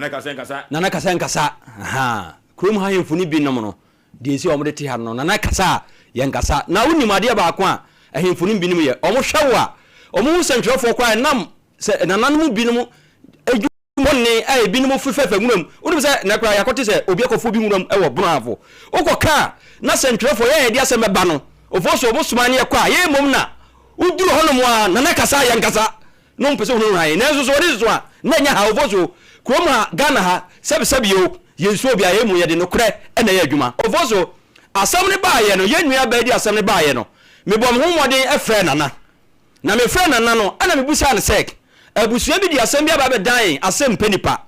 Speaker 9: nana kasa aha krum ha yemfuni bi nom no de esi omde te ha no nana kasa yenkasa na wonim ade ba ko a ahemfuni bi nim ye omo hwewa omo sentwefo kwa nam se nananom bi nim monne ai bi nim fefefe nguram wonim se na kra yakote se obi akofo bi nguram e wo bravo okoka na sentwefo ye de asem ba no ofoso omo sumane ye kwa ye mom na uduru honom a nana kasa yenkasa no mpese hono ran na so wori so a na nya ha ofoso krom ha Ghana ha sebi yo yensu obi aye mu ye de no kre e na ye adwuma ofoso asam ne ba ye no ye nua ba di asam ne ba ye no me bom ho modin e frɛ nana na me frɛ nana no ana me busa ne sek abusua bi di asam bi aba be dan asam penipa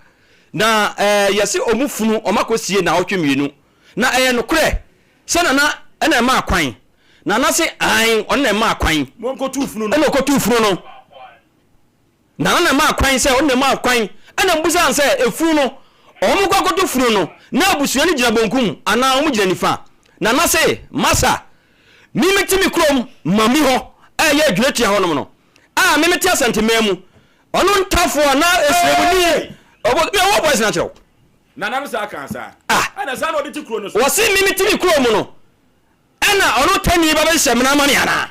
Speaker 9: na yesi omufunu omakosie na otwemienu na no kre se nana ena ma akwan nana se an onna ma akwan
Speaker 1: mo nkotu funu no
Speaker 9: ena okotu funu no nana ma akwan se onna ma akwan ena mbusa an se efunu no omukokotu funu no na abusua ni gina bonkum ana omu gina nifa nana se masa mimetimi krom mami ho ye adwetia ho no no mimeti asentememu onu ntafo na esrebuni obo me wo boys na chew
Speaker 1: nana msa kan sa ana sa na oditi kro no so
Speaker 9: wose mimetimi krom no ana onu tani ba be hyemna mani ana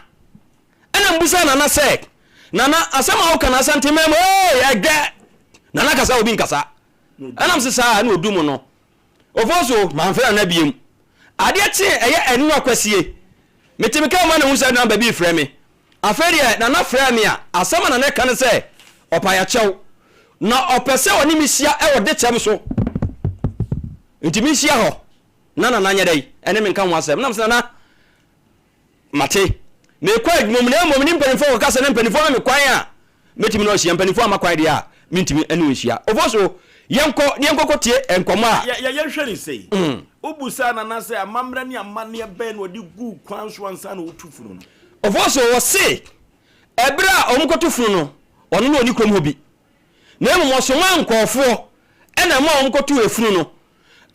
Speaker 9: ana mbusa nana sek nana asema wo kana asentememu ege nana kasa obi nkasa ana msesa na odumu no ofoso manfera na biem ade tie eye enu akwasie metimika ma na husa na ba bi frɛ me afɛre na na frɛ me a asɛm na ne ka ne sɛ ɔpa ya kyɛw na ɔpɛsɛ oni misia e wode kyɛm so ntimi sia hɔ na nyɛ dai ene me nka ho asɛm na msɛ na mate me kwa adwumom na mom ni mpanifo ko kasa na mpanifo me kwan a metimi na ɔhia mpanifo amakwan de a mentimi ene ɔhia ofoso yenko tie enkomo a
Speaker 1: ye hwɛ ni sei obusa na na sɛ amamra ni amane bɛn no de gu kwan so ansa na otufunu no
Speaker 9: ofoso wo se ebra omkoto funu no ono no oni krom hobi na emu so man nkofo ena ma omkoto efunu no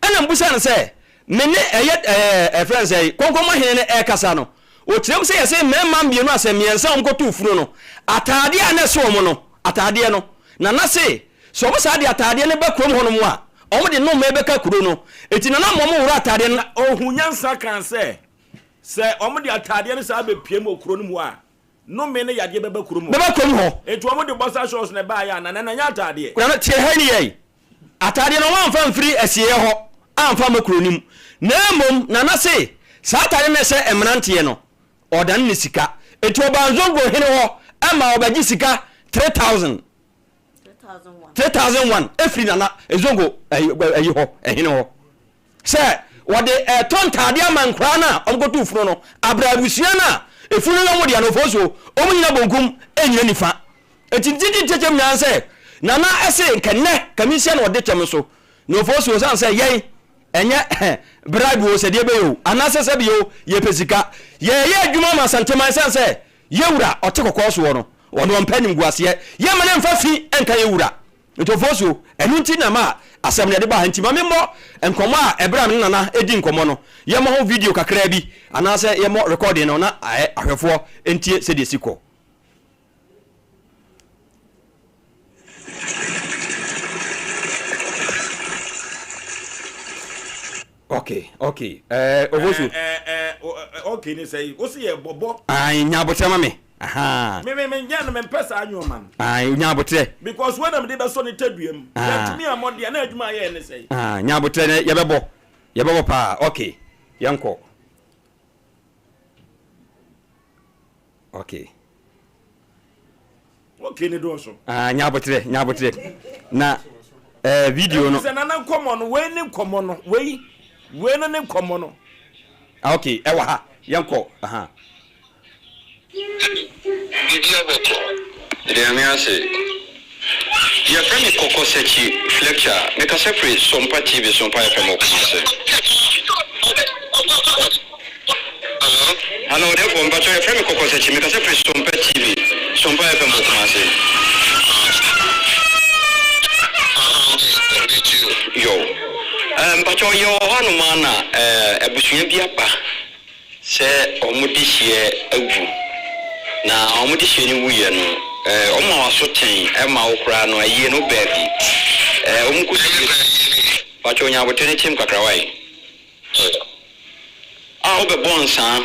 Speaker 9: ena mbusa na se me ne friends konkomo hene ne kasa no o tirem say say mema mbienu ase miensa onkoto funu no atade a na se omo no atade no na say so omo sa de atade ne ba krom hono mu a omo de no me beka kuro no eti na mo mo wura atade na
Speaker 1: ohunyansa kan say omo de atade ne sa be piem okuro no mu a no me ne yade beba kuro mu
Speaker 9: beba krom ho
Speaker 1: eti omo de bossa shorts ne ba ya na nya atade
Speaker 9: na tie ha ni yei atade no wan fa mfiri asiye ho amfa makronim na mom na say sa atade ne se emrante no odan ne sika eti obanzongo hene ho ama obaji sika 3001 efri na ezongo ayi ho ehene ho se wode ton tade amankra na omgotu furo no abrabusua na efunu no mo dia no foso omunyina bonkum enyina nifa etintiti techem nyan se nana ese nkenne kamisia na wode chem so no foso san se yei enye bribe wo se de beyo anase se beyo ye pesika ye adwuma ma santeman san se yewura otekokko so no wono mpanim guase ye mane mfa fi enka yewura ntofoso enu nti na ma asem ne de ba nti ma memmo enkomo a ebra me nana edi nkomo no ye mo ho video kakra bi anase ye mo recording no na ahwefo entie se de siko. Okay ovosu
Speaker 1: okay ni say o se ye bobo
Speaker 9: ai nyabotema me aha
Speaker 1: me nya no me pesa anyo man
Speaker 9: ai nyabotre
Speaker 1: because when am dey be so ni taduam let me amode na adwuma ye ne say
Speaker 9: nyabotre ne ye bebo pa okay yanko okay
Speaker 1: ni do so
Speaker 9: nyabotre na video no
Speaker 1: se na nkomo no we ni komo no we no ni komo no
Speaker 9: okay ewa ha yanko aha
Speaker 10: Bidia boko. Dia me ase. Ya frame koko sechi fletcher. Me ka separate Sompa TV Sompa FM okase. Hello, there for mbacho ya frame koko sechi me ka separate Sompa TV Sompa FM okase. Yo. Mbacho yo hanu mana ebusuye bi apa. Se omudihie agu. Na omudi sheni wuye no omo wasoten ema okra no aye no baabi omkusi pacho nya botene tim kakrawai obebonsa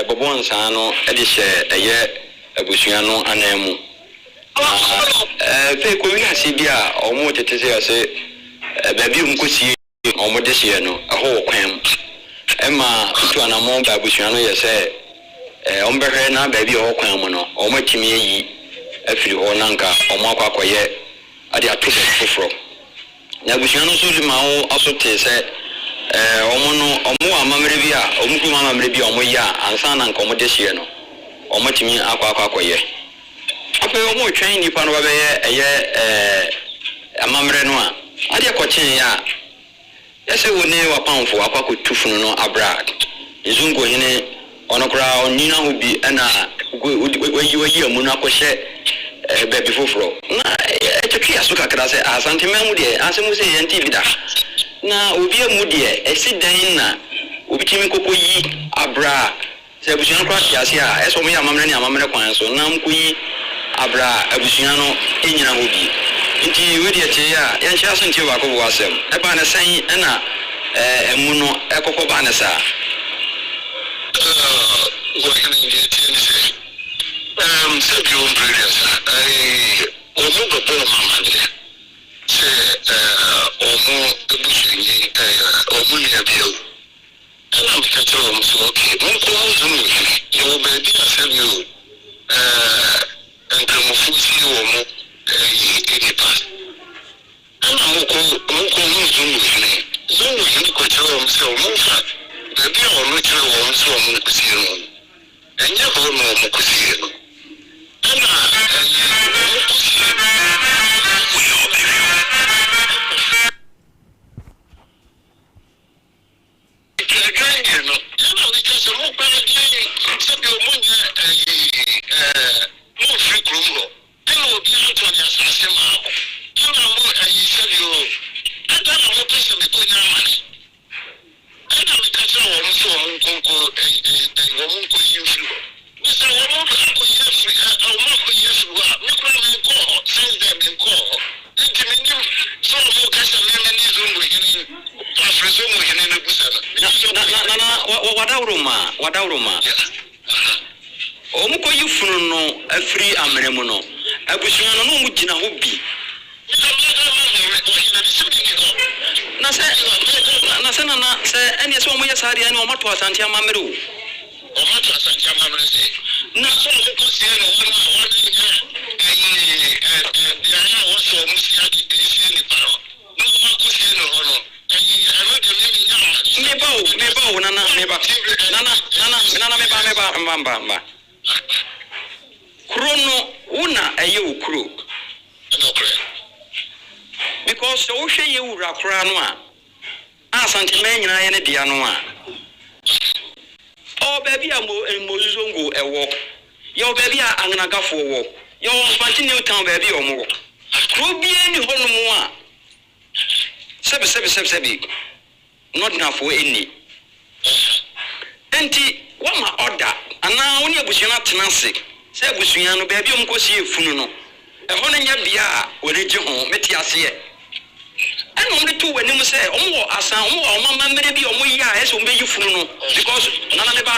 Speaker 10: bobonsa no ede hye eye abusua no anamu pe ko wina sibia omo tetese ase baabi omkusi omo de hye no ho kwam ema tu anamo babusua no yese ombehwe na baabi ho kwan mu no omatimi yi afiri ho nanka omakwakoye ade atose foforo na busua no so lima ho asote se omo amamre bi a omku amamre bi omoya ansa nanka omode hye no omatimi akwakoye ape omo twen nipa no babeye eye amamre no a ade akochen ya ese woni wapanfo akwakotufu no abroad izungo hene onokra onina hobi ana wayi amuna akohye baby foforo na etwia so kakra se asantema mu de asemu se yenti bida na obi amu de esidan na obi timi kokoyi abra se abusuan kwa kiase a eso mo ya amamre ni amamre kwan so na mkoyi abra abusuan no enyina hobi nti wedi eche ya hia asante wa ko bo asem e ba na san na emu no ekokko ba na sa working in the TNC. Said you previous. Omo go bom mamade. Say omo ebushini omo ni abio. Ela me catch omo so okay. Mo ko house no fi. Yo be di asem yo. Enkremo fusi omo pass. Ela mo ko house no fi. Zungu ni ko catch omo so omo fa. Baby omo tire omo so omo kusi no. Enye ho no kusi no. wadawroma omuko yifunu no afiri amene mu no abusua no no mu gina ho bi na se eni so mo yesari ani o mato asante amamere o mato asante amamere se na so mo ko sie no wona ya wo so mo sia di sie ni paro no mo ko sie no hono meba nana mba krono una aye ukro because so hwe ye wura kra no a asante men nyina ye ne dia no a o baby a mozongo ewo yo baby a angnagafo wo yo fanti new town baby o mo kro bie ni hono mo a sebi not now for any enti wama order ana woni abusua tenase se abusua no baby o mkosi efunu no e hono nya bia oreje ho meti ase and on the two when you say, oh, Asan, oh, Mamma, maybe, oh, yeah, as you may you funu, because nana meba,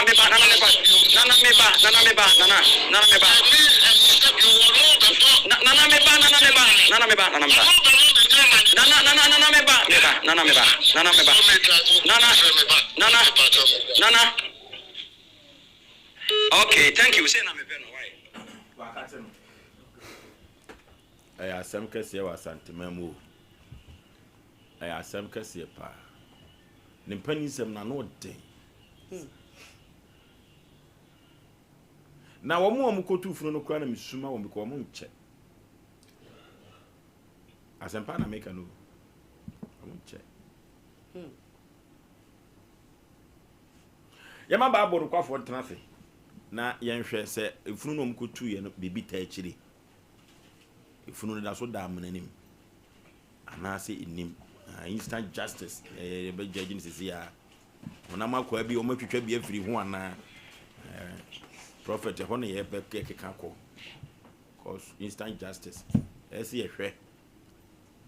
Speaker 10: okay, thank you. Say, why?
Speaker 1: I some case you was antimemu. I asem kase pa ne panisem na no den na wo mo kotu funu no kwa na misuma wo biko mo nche asem pa na meka no mo nche yama ba boru kwa fo trafe na yenhwe se funu no mo kotu ye no bibi ta akire funu no da so da amnanim anase inim instant justice be judging sisi ya ona makwa bi o matwetwa bi afiri ho ana prophet ho ne ye be keka ko cause instant justice ese ye hwe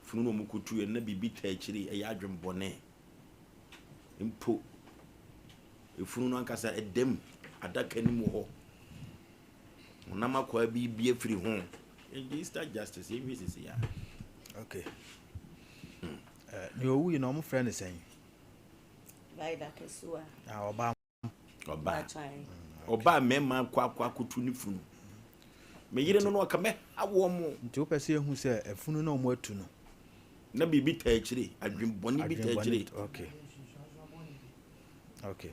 Speaker 1: funu no mukutu ye na bibi ta akiri e ya adwembone impo funu no ankasa edem adaka ni mu ho ona makwa bi afiri ho instant justice ye sisi ya
Speaker 2: okay you we no mo friend is saying
Speaker 3: Vaida Kesua
Speaker 1: oba mema kwa kutu ni funu me yire no no ka me awo mo
Speaker 2: nti o pese ehu se efunu na mo atu no
Speaker 1: na bibi ta akire adwemboni bi ta akire
Speaker 2: okay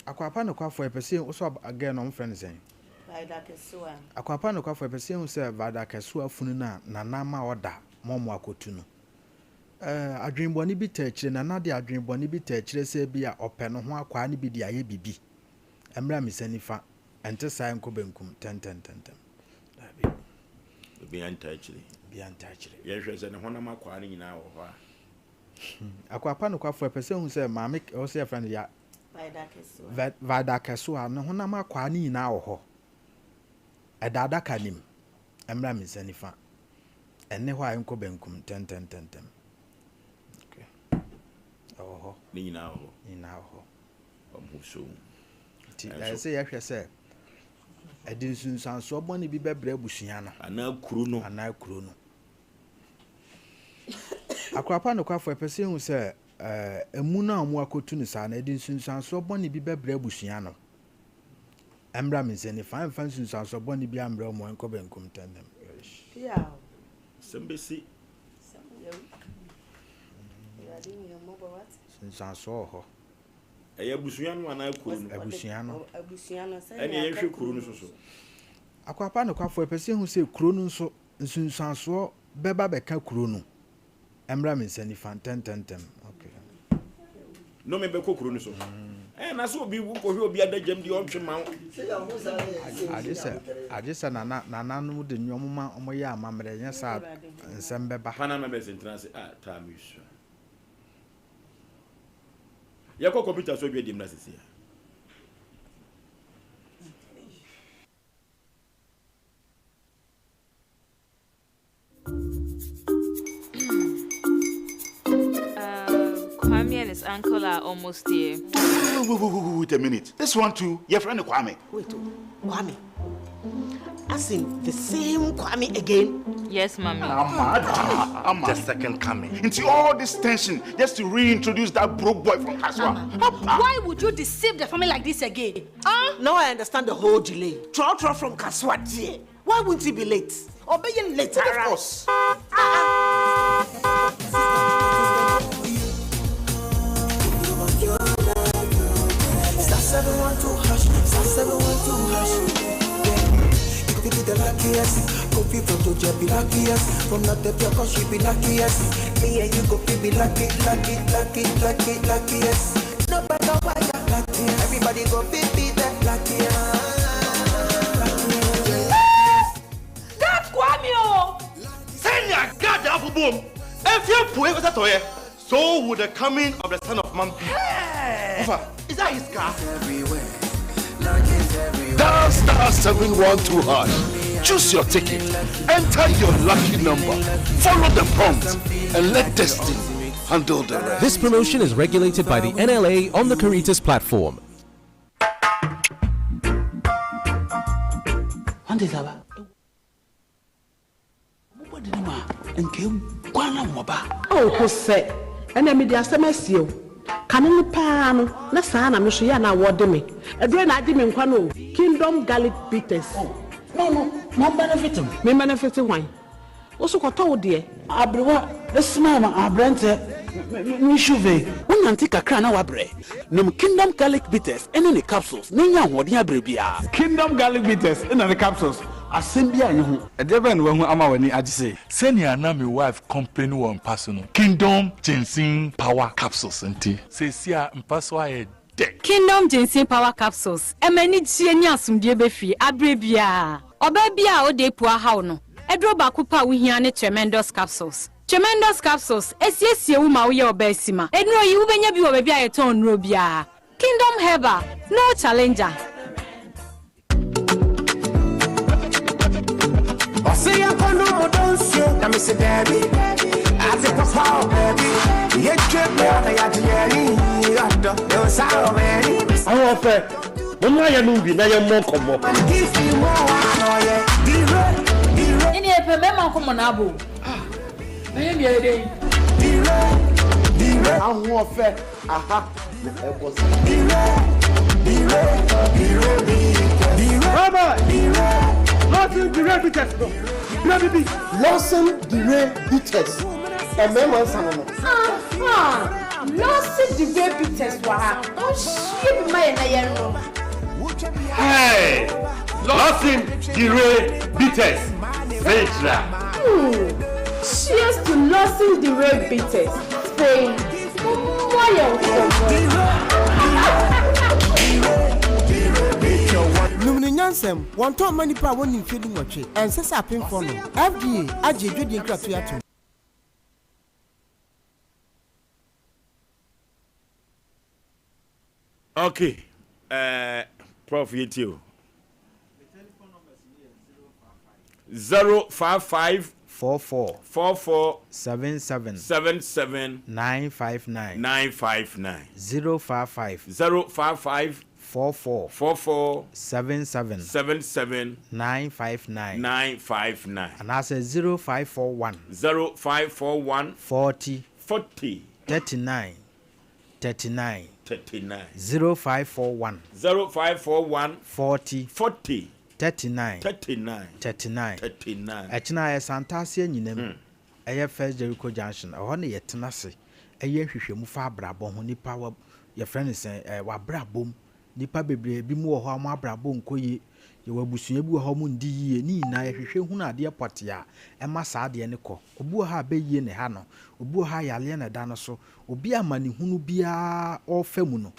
Speaker 2: akwapa no kwafo epese o so again no mo friend is saying
Speaker 3: Vaida Kesua
Speaker 2: akwapa no kwafo epese ehu se Vaida Kesua funu na nanama oda mo akotu no adwinboni bi taachire na na de adwinboni bi taachire se bi a ope no ho akwa ne bi de aye bibi emra misanifa ente sai nko benkum ten
Speaker 1: bi antaachire ye hwe se ne ho na makwa ne nyina wo ho a
Speaker 2: akwapa no kwafo pese hu se maame o se friend ya Vaida Kesua ne ho na makwa ne nyina wo ho edada kanim emra misanifa enne ho aye nko benkum ten oho
Speaker 1: ni nyina ho omuso
Speaker 2: ti say ya hwe se edin sunsanso oboni bi bebre abusua no
Speaker 1: ana kuro no
Speaker 2: akwapa no kwafo pese hu se emu na omu akotu ni sa na edin sunsanso oboni bi bebre abusua no emra menzeni fan sunsanso oboni bi amra omu enko benkum tandem
Speaker 3: yeah
Speaker 1: sembesi
Speaker 2: sunsanso ho
Speaker 1: abusua no ana kuro no
Speaker 3: abusua no say
Speaker 1: ene ye hwe kuro no so
Speaker 2: akwapa no kwafo pese hu se kuro no so sunsanso beba beka kuro no emra mensani fan ten okay
Speaker 1: no me be kuro no so na so obi wo ko hwe obi adagam di ontwe ma
Speaker 2: adisa na no de nwomma omoye amamre nya sa nsem beba
Speaker 1: pana me be sentrance ta misu yako computer so bi edim na sisi
Speaker 11: Kwame and his uncle are almost here.
Speaker 12: Wait a minute. This one too, your friend Kwame.
Speaker 3: Wait, Kwame. As in the same Kwame again?
Speaker 11: Yes, Mommy.
Speaker 12: I'm the second coming. Into all this tension just to reintroduce that broke boy from Kaswa.
Speaker 6: Why would you deceive the family like this again?
Speaker 3: Now I understand the whole delay. Troll from Kaswa, dear. Why wouldn't he be late? Or be later?
Speaker 12: Of course.
Speaker 8: The luckiest, go be from to be luckiest. From not the pure she be luckiest. Me and you go be luckiest. No matter why you're lucky, everybody go be the luckiest.
Speaker 6: That's Kwame!
Speaker 12: Send your God up boom. If you put it away, so would the coming of the son of man be. Is that his car?
Speaker 8: Everywhere.
Speaker 4: Dial *712#. Choose your ticket. Enter your lucky number. Follow the prompt and let destiny handle the rest.
Speaker 13: This promotion is regulated by the NLA on the Caritas platform.
Speaker 14: Oh, Jose, and I'm the SMS. Cannon pan, na sana me share na word me. A drain I didn't quano. Kingdom Garlic Bitters. No, benefit him. Me benefit wine. Also, got told dear. Abrewa, the smama, Abrante, Mishuve. One antique crown our bread. No Kingdom Garlic Bitters, and any capsules. Nina, what ya brebia.
Speaker 15: Kingdom Garlic Bitters, and the capsules. Assembia you a devil when I'm when I say send your name your wife company one personal Kingdom Ginseng Power Capsules and tea. Say see mpaswa deck.
Speaker 16: Kingdom Ginseng Power Capsules. Emeni chienya sumdie befi abrebia. Obebia o de poa haw no. Edro ba kupa wo hia ne tremendous capsules. Tremendous capsules esiesie wo ma wo ye obesima. Enro yi wo benya bi wo bebia yeton nro bia. Kingdom Herbal, no challenger.
Speaker 8: See ya kono odonso na me se baby as it was how baby you trip me on ya tieri ado no sao baby
Speaker 4: I offer mama ya numbi na ya mo komo
Speaker 8: give you more no ye dire
Speaker 6: Ini epe me ma komo na abo na ye bia dey
Speaker 8: dire
Speaker 4: I offer aha me ebo
Speaker 8: dire
Speaker 4: baba Lawson the Bitters, Lawson the Bitters. And then one son.
Speaker 6: Lawson the Bitters wa. Oh shit my na yen no.
Speaker 4: Hey! Lawson the Bitters. Vetra.
Speaker 6: Cheers to Lawson the Bitters. Spain.
Speaker 7: Numiniansem, one top money power in feeding watch, and says up in for FDA, Ajay, you gratuity.
Speaker 1: Okay, Prof. You 055 44
Speaker 2: 77
Speaker 1: 959
Speaker 2: 055 44 77
Speaker 1: 959
Speaker 2: and I say 0541 40 39 0541 40 39 Echina ya santase nyinam eye First Jericho Junction ho ne yetena se eye hwehwemu fa abrabo ho nipa wa ye friend say wa brabom nipa bebre bi mu ho am abrabo nkoye ye wabusua bi ho mu ndi yie ni na ye hwehwe hu na ade potia ema saa de ne ko obu ha be yie ne ha no obu ha yale na da no so obi amani hunu bia ofemu no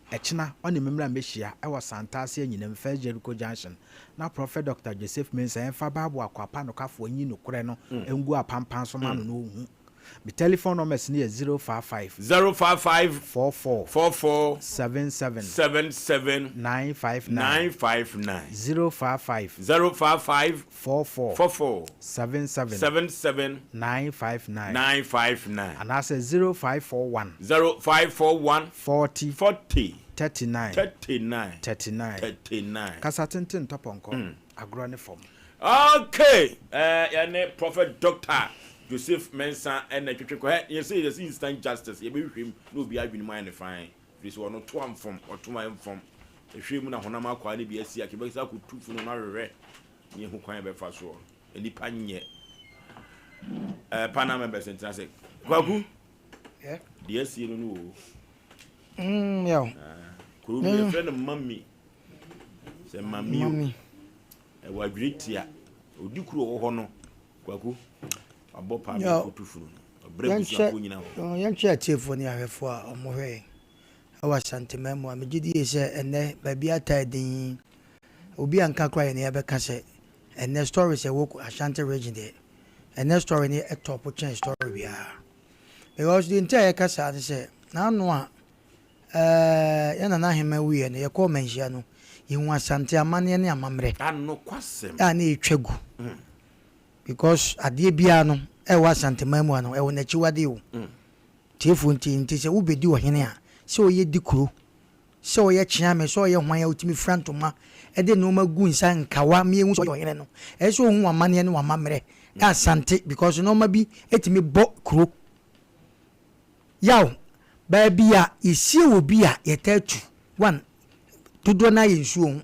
Speaker 2: Echina on the memra meshia ewa santase anyinem First Jericho Junction na Prophet Dr. Joseph Mensah enfa babu akwapa no kafo anyi no kure no engu apampan so ma no hu The telephone number is near 055
Speaker 1: 44
Speaker 2: 77
Speaker 1: 959
Speaker 2: 055 44 77 959 and I say 0541 40 39 Kasatintin Toponko agrone form.
Speaker 1: Okay, yani Prophet Dr. Joseph Mensah and you say there's instant justice. You be him no be I been mind fine. This one not 2 am from or 2 am from. The shame na honama kwa ni be esi akibesa ku 2 funu na rere. Ni hu kwan be fa so. Eni panye. Panama be sentina say. Kwaku?
Speaker 2: Yeah.
Speaker 1: The esi no no.
Speaker 2: Yeah.
Speaker 1: Kuru be friend mommy. Say mommy. Wa greatia. Odi kuro ho no. Kwaku. Abopa be ko 2 funu. Brebusu ko nyina ho.
Speaker 2: Yan chia chefo ni ahwefo a omohwe. Awa santememo amegidi ese ene baby atadin. Obi anka kra ne yebeka se ene story se wo Ashanti region there. Ene story ni a top chain story bia. Because the entire kasa say na no a yana na hema wi ne ye ko menhia no yihu Asante amane ne amamre.
Speaker 1: Ano kwasem.
Speaker 2: Na etwagu. Because ade bia no e wa santememo ano e wo na chiwade o. Tiefo nti se wo bedi wo hene a se o ye dikuro. Se o ye chiame se o ye hwan ya utimi frantoma e de no magu nsa nkawa me hu so yo hene no e se o hu amane ne amamre. Asante because no ma bi etimi bo kuro. Yaw baby a isi obi a yetatu one dodo na yensuo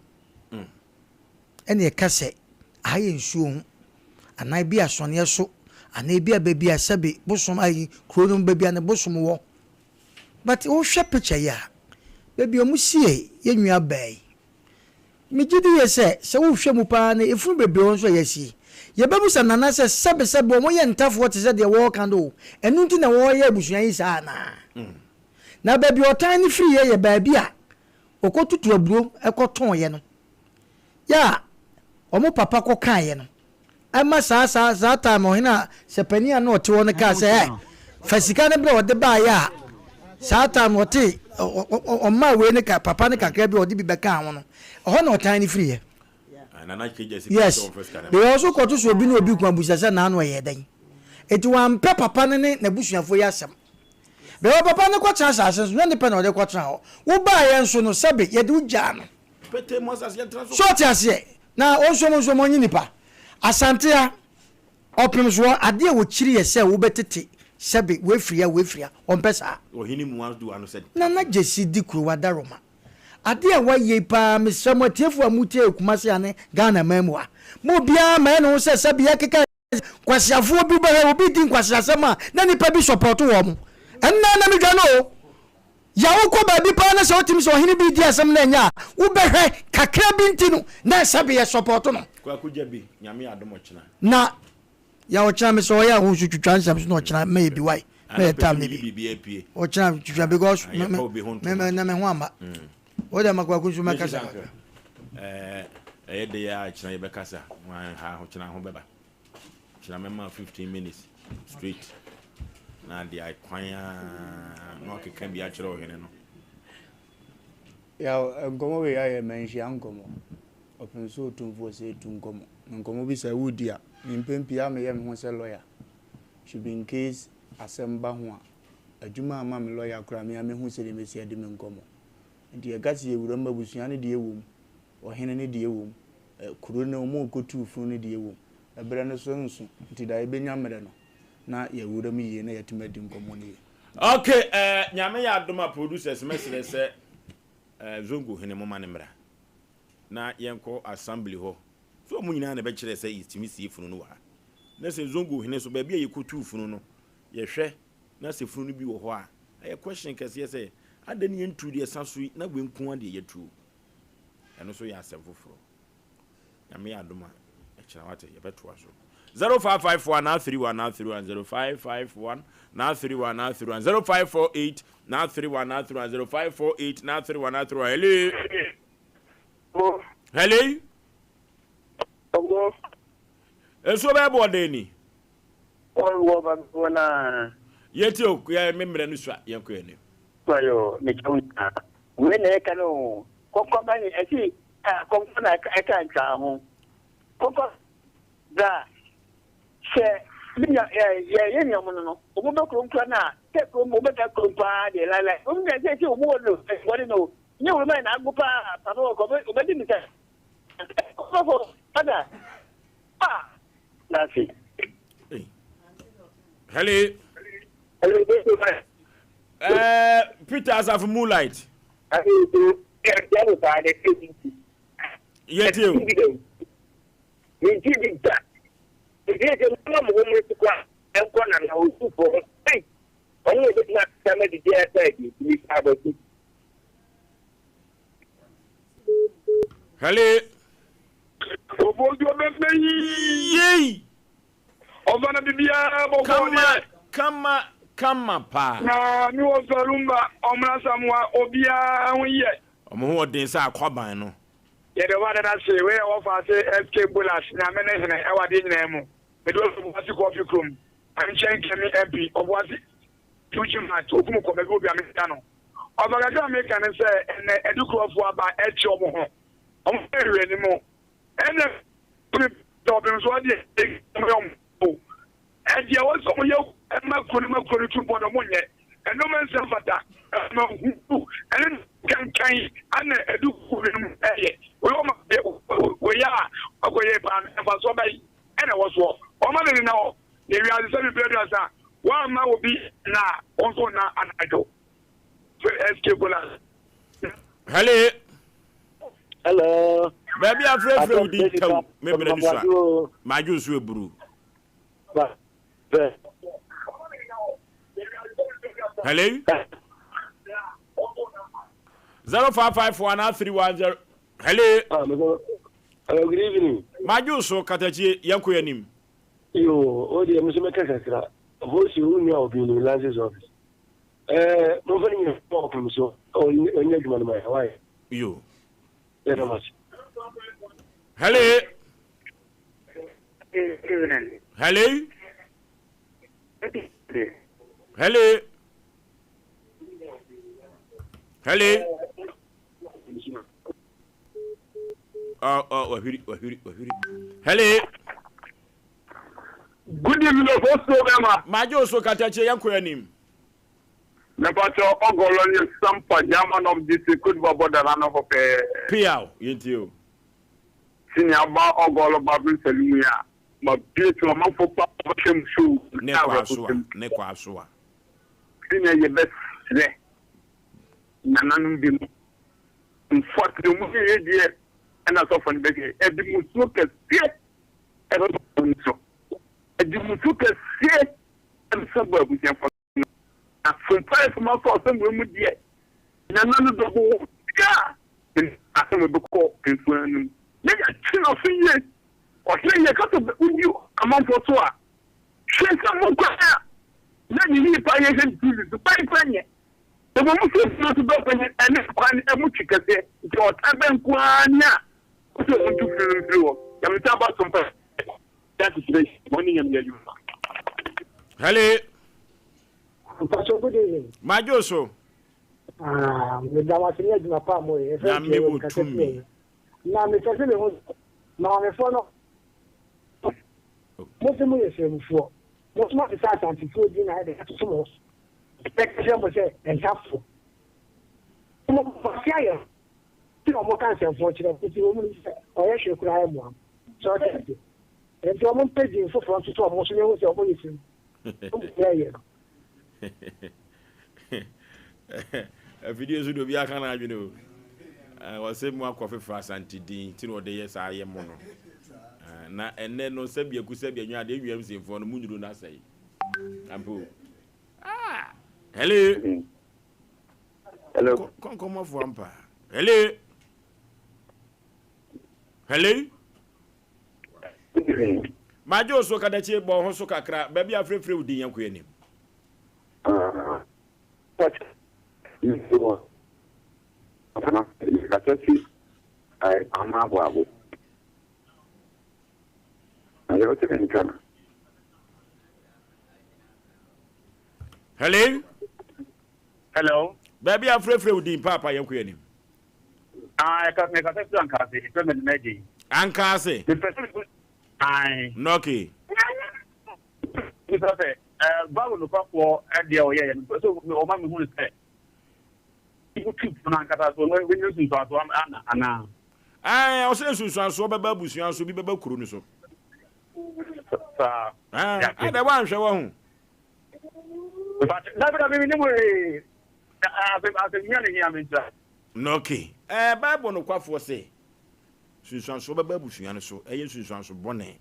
Speaker 2: ene kase aye nsuo anai bi asone so anai bi baby a sabe bosom ayi kuro no baby a ne bosom wo but o hwe picture ya baby o musie yenua bai migidi yese se wo hwe mu pa na efuru baby o so yesi yebebusa nana se sebe mo ye ntafo te se de wo kando enu nti na wo ye abusuan yi sa na baby o tiny free ye baby a okotutu aburo ekoton ye no ya omo papa ko kan ye no ama sa time o hina se pani a no te wo ne ka se fasika ne bre o de ba ya sa time o te o ma we ne ka papa ne kakra bi o de bi be kan ho no ho na o tiny free ye. Yes, they also got to so be no big one busa na no ye den. Eti wan pe papa ne na busuafo ya asem. Be papa ne kwa chance asem so ne pe na o de kwa tra ho. Wo ba ye nso no sebe ye de ugya no.
Speaker 1: Pete Moses ye transfer.
Speaker 2: So ti ase na onso mo nyi nipa. Asante a opim so ade wo kiri ye se wo betete sebe we fria on pesa.
Speaker 1: O hini mu wan do anu said.
Speaker 2: Na jesi di kuro wadaroma. Ade a waye pa mesamo tiefo amutie kumase ane Ghana memwa mo bia ma no se sabe ya keka kwasiafo bi ba obi din kwasiasema na nipa bi support wo mo enna na medwa no ya wo ko ba bi pa na se otimi so hini bi di asem na nya wo behwe kakra bi ntinu na sabe ya support no
Speaker 1: kwa kujia bi nyame adomo china
Speaker 2: na ya wo chana me so ya wo twitwa nsam so no chana me bi wai me tam ne
Speaker 1: bi
Speaker 2: o chana twitwa because me na me ho ama oda makwa kunjuma kasa
Speaker 1: de ya china ye bekasa wan ha ho china ho beba china mema 15 minutes straight na dia kwanya no keka bi a chira o hene no
Speaker 17: ya ngomo we ya menshi angomo openso tumfo se tungomo ngomo bi sa wudi a impempi a me ye me ho se lawyer should be in case asemba ho a adwuma ama me lawyer kura me hu se le mesi ade me ngomo ndi agasi ye wura mabusuan ne de ewom ohene ne de ewom kuro ne omo kotu funu ne de ewom ebere ne so nso nti da ebenya mere no na ye wura mi ye na yetima di nkomo ne.
Speaker 1: Okay, nyame ya adoma producers mesere se zongo hene mo mane mra na yenko assembly ho so mu nyina na be kire se istimi si funu no wa na se zongo hene so ba bia ye kotu funu no ye hwe na se funu no bi wo ho a ye question kase se adani yentu de sasu na gwenku ade yetu eno so ya asefoforo nyame ya adoma ekira wate ye beto aso 0554 na 31 0551 na 31 na 0548 na 31 na 0548 na 31 na 3 hello eso be bo de ni
Speaker 18: wo ba wona
Speaker 1: yeti o ya memre no swa yanko ene
Speaker 18: yo me chunta we ne kanu kokko bani ati kokko na aka nta ho kokko da se minya ye nyamu no obo be kro na te kro mo be ta kro pa de la o me se ti obo no wori no nye wo me na agupa papa ko be di mi ta ko ada Nancy.
Speaker 1: Hello. Peter as of Moonlight. Yet you. Hello. Yay!
Speaker 19: Ovana bibia
Speaker 1: Kama pa.
Speaker 19: Na mi wo sorumba omra samwa obia hunye.
Speaker 1: Omo ho den sa akwaban no.
Speaker 19: Ye de wada na se we offer say FK Bullets na menehne e wade nyina mu. Me do so wasi coffee chrome. An chen kemi MP obwasi. Tuchi ma to kumu ko be obi ameta no. Obaga ga me kan se ene edukrofo aba echi omo ho. Omo ehwe ni mu. Ene problem so ade omo. Eje wo so mo ye makuru tu bodo monye eno men se fata ma hu ene kan ana edu ku mu eye wo ma wo ya akoye pa fa so bai ene wo so o ma ni na o ne wi ase bi bredo asa wa ma obi na onso na anajo SK Bullets.
Speaker 1: Hello baby afrefre udi taw me bre so ma ju so eburu Hello? 05549310.
Speaker 18: Hello? Good evening.
Speaker 1: Majuso katachi yanko yanim.
Speaker 18: Yo, odi musime kakra. Voice uni obi ni license office. Mo fani ni for so. Onye juma na mai. Why?
Speaker 1: Yo.
Speaker 18: Very much.
Speaker 1: Hello?
Speaker 18: Evening.
Speaker 1: Hello? Hello? Hello? Wahiri. Hello?
Speaker 19: Good evening, Osogama.
Speaker 1: Majo so katache yanko yanim.
Speaker 19: Napacho ogoloni sampa German of this could boda rano hope.
Speaker 1: Piao, yentio.
Speaker 19: Senior ba ogolo babu seluya. Ma bieto ma fopa kem show.
Speaker 1: Ne kwa asua.
Speaker 19: Senior ye best le. Nananu bi mfot de mu ye die na so fon bege e di mu so ke sie e do so e di mu so ke sie e so ba bu jan fo na so pa e ma so so mu die nananu do bo ka a so be ko pensuanu ne ya chino fiye o ye ka to uju amamfo so a hwesa mo kwa na ni pa ye se di pa ipanye the moment not to go and a muchicate, your tabanquania. Through. I'm talking about some that is morning and you.
Speaker 1: Hello.
Speaker 20: Good evening.
Speaker 1: Majoso.
Speaker 20: With our senior Pamo, now, Mr. Now, my phone. Most of me for. Most of the sites and to dinner at the small. Expectation was and helpful. More cancer, unfortunately, or actually could I have one. So thank you. And to one page for front to almost your policy.
Speaker 1: A video should be a can, you know. I was saying more coffee for us and TD, till the yes, I am mono. And then no Sabia could say, you are the for the moon, you do not say. Ampo. Hello.
Speaker 18: Hello.
Speaker 1: Come off one pa. Hello. Hello. Majo so kadache bo ho so kakra baby afrefre udi yanko yanim.
Speaker 18: What? You want? I am abo. I don't think any
Speaker 19: Hello.
Speaker 1: Baby, I'm free with the papa. You're quitting.
Speaker 19: I can't make a test on Cassie. Permanent magic.
Speaker 1: And Cassie.
Speaker 19: I.
Speaker 1: Noki.
Speaker 19: It's okay. Babu look up for a deal. Yeah. So, no man who is there. You keep on Cata. So, when you see that one, Anna. I
Speaker 1: also so Babu, you also be Babu Kuruso. I don't want to show home.
Speaker 19: But never have been
Speaker 1: Noki. Babu no kwa for say. Susan so Babu Sian so, a Susan so bonnet.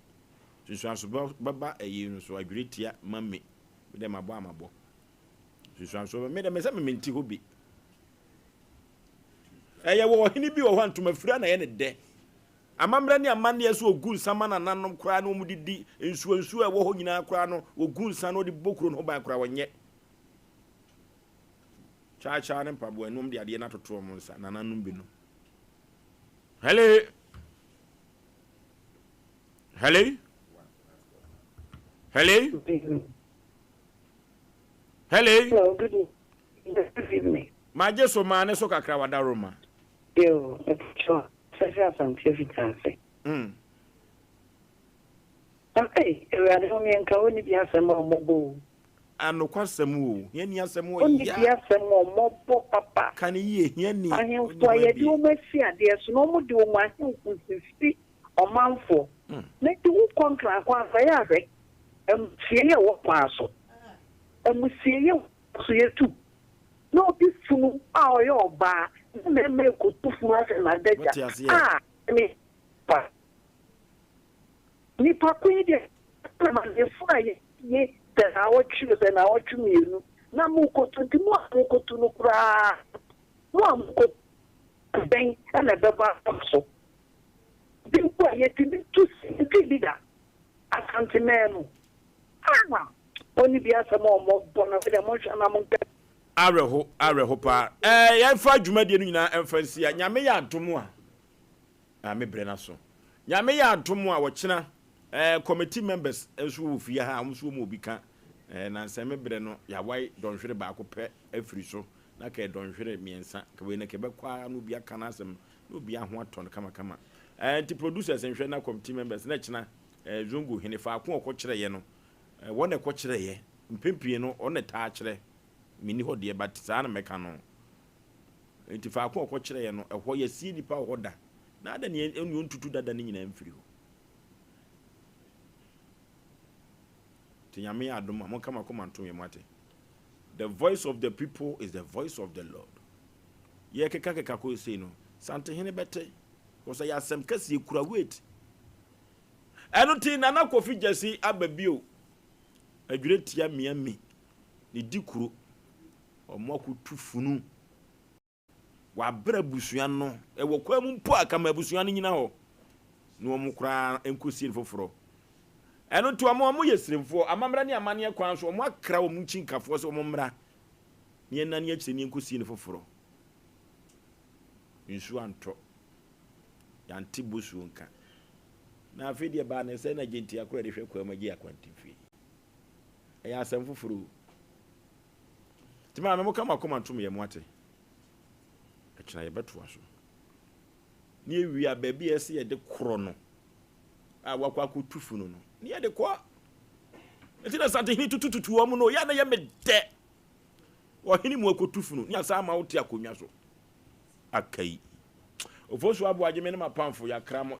Speaker 1: Susan so Baba a year so I greet ya, mammy, with them a bomb. Susan so made a measurement to be. I will he be one to my friend any day. A mamma a man yes so good salmon and none crano mudi in so a woe in our crano or good son or the book on by crown yet. Cha and Pablo and the idea not to throw months and an unumbino. Hello. Hello. Hello.
Speaker 21: Hello. Good evening.
Speaker 1: My just so man, so Kakrawada Roma.
Speaker 21: Yo, sure. Some difficulty. Okay, we are only in Kawani Biasa Mobo.
Speaker 1: And no question, Yenny has some more.
Speaker 21: Only Biasa Mobo, Papa.
Speaker 1: Can you hear me?
Speaker 21: I am quiet. You may see there's no more do my who speak or man for. Let the contract once I have it. See you what parcel. And we see you too. No, this fool, your bar. Me go to fuas na deja. Me pa. Ni pa kwen de. Ma le fura ye te na wo chu se na wo chu mienu. Na mu ko tu ti mu ko tu no kura. Mu ko ben na be ba so. Bi ko ye ti bi tu ti bi da. Asante menu. Oni bi asemo mo bona fe de mo chana mo
Speaker 1: Areho pa. Yɛmfa dwumadie no nyinaa ɛmfa ya nyame yɛ adom a me brɛ na so. Nyame yɛ adom a wɔkyena committee members nso wɔ fie ha amso mu obi ka na nsɛ me brɛ no yɛawai dɔnhwere baako pɛ afiri so na ka dɔnhwere miɛnsa ka we na ka bɛkwa no bi aka na asɛm no bi aho atɔn kama nti producers nhwɛ na committee members na kyena zongo hene fa ko ɔkɔkyerɛ ye no wɔn ɛkɔkyerɛ ye mpempie no ɔne taa kyerɛ mini ho de but saa na meka no enti fa ko kyerɛ ye no ɛhɔ yɛ sie nipa hɔ da na ada ne enu ntutu dada ne nyina mfiri ho tinyame adom mo kama komanto ye mate. The voice of the people is the voice of the Lord. Ye keka ko say no sante hene bete ko say asem kasi kura wait eno ti na na kofi jesi ababio adwire tia miami ne dikuro omoku tufunu wa bra busua no e wo kwa mu mpo aka ma busua no nyina ho no omo kura enkosi foforo eno to omo yesremfo amamra ne amane kwan so omo akra omo nchinkafo so omo mra ne nani akire ne enkosi foforo nsu anto yanti busu nka na afedi e ba na se na genti akora de hwe kwa magi akwantifi eya asem foforo tima me mo kama komantum ye moate akina ye beto aso ni ewi a ba bi ese ye de koro no a wakwa ko tufu no ni ye de kwa enti na sante hini tututu wo mu no ya na ye mede wo hini mu akotufu no ni asa ma wote akonwa so akai ofosu abo agye me na mapamfo ya kramo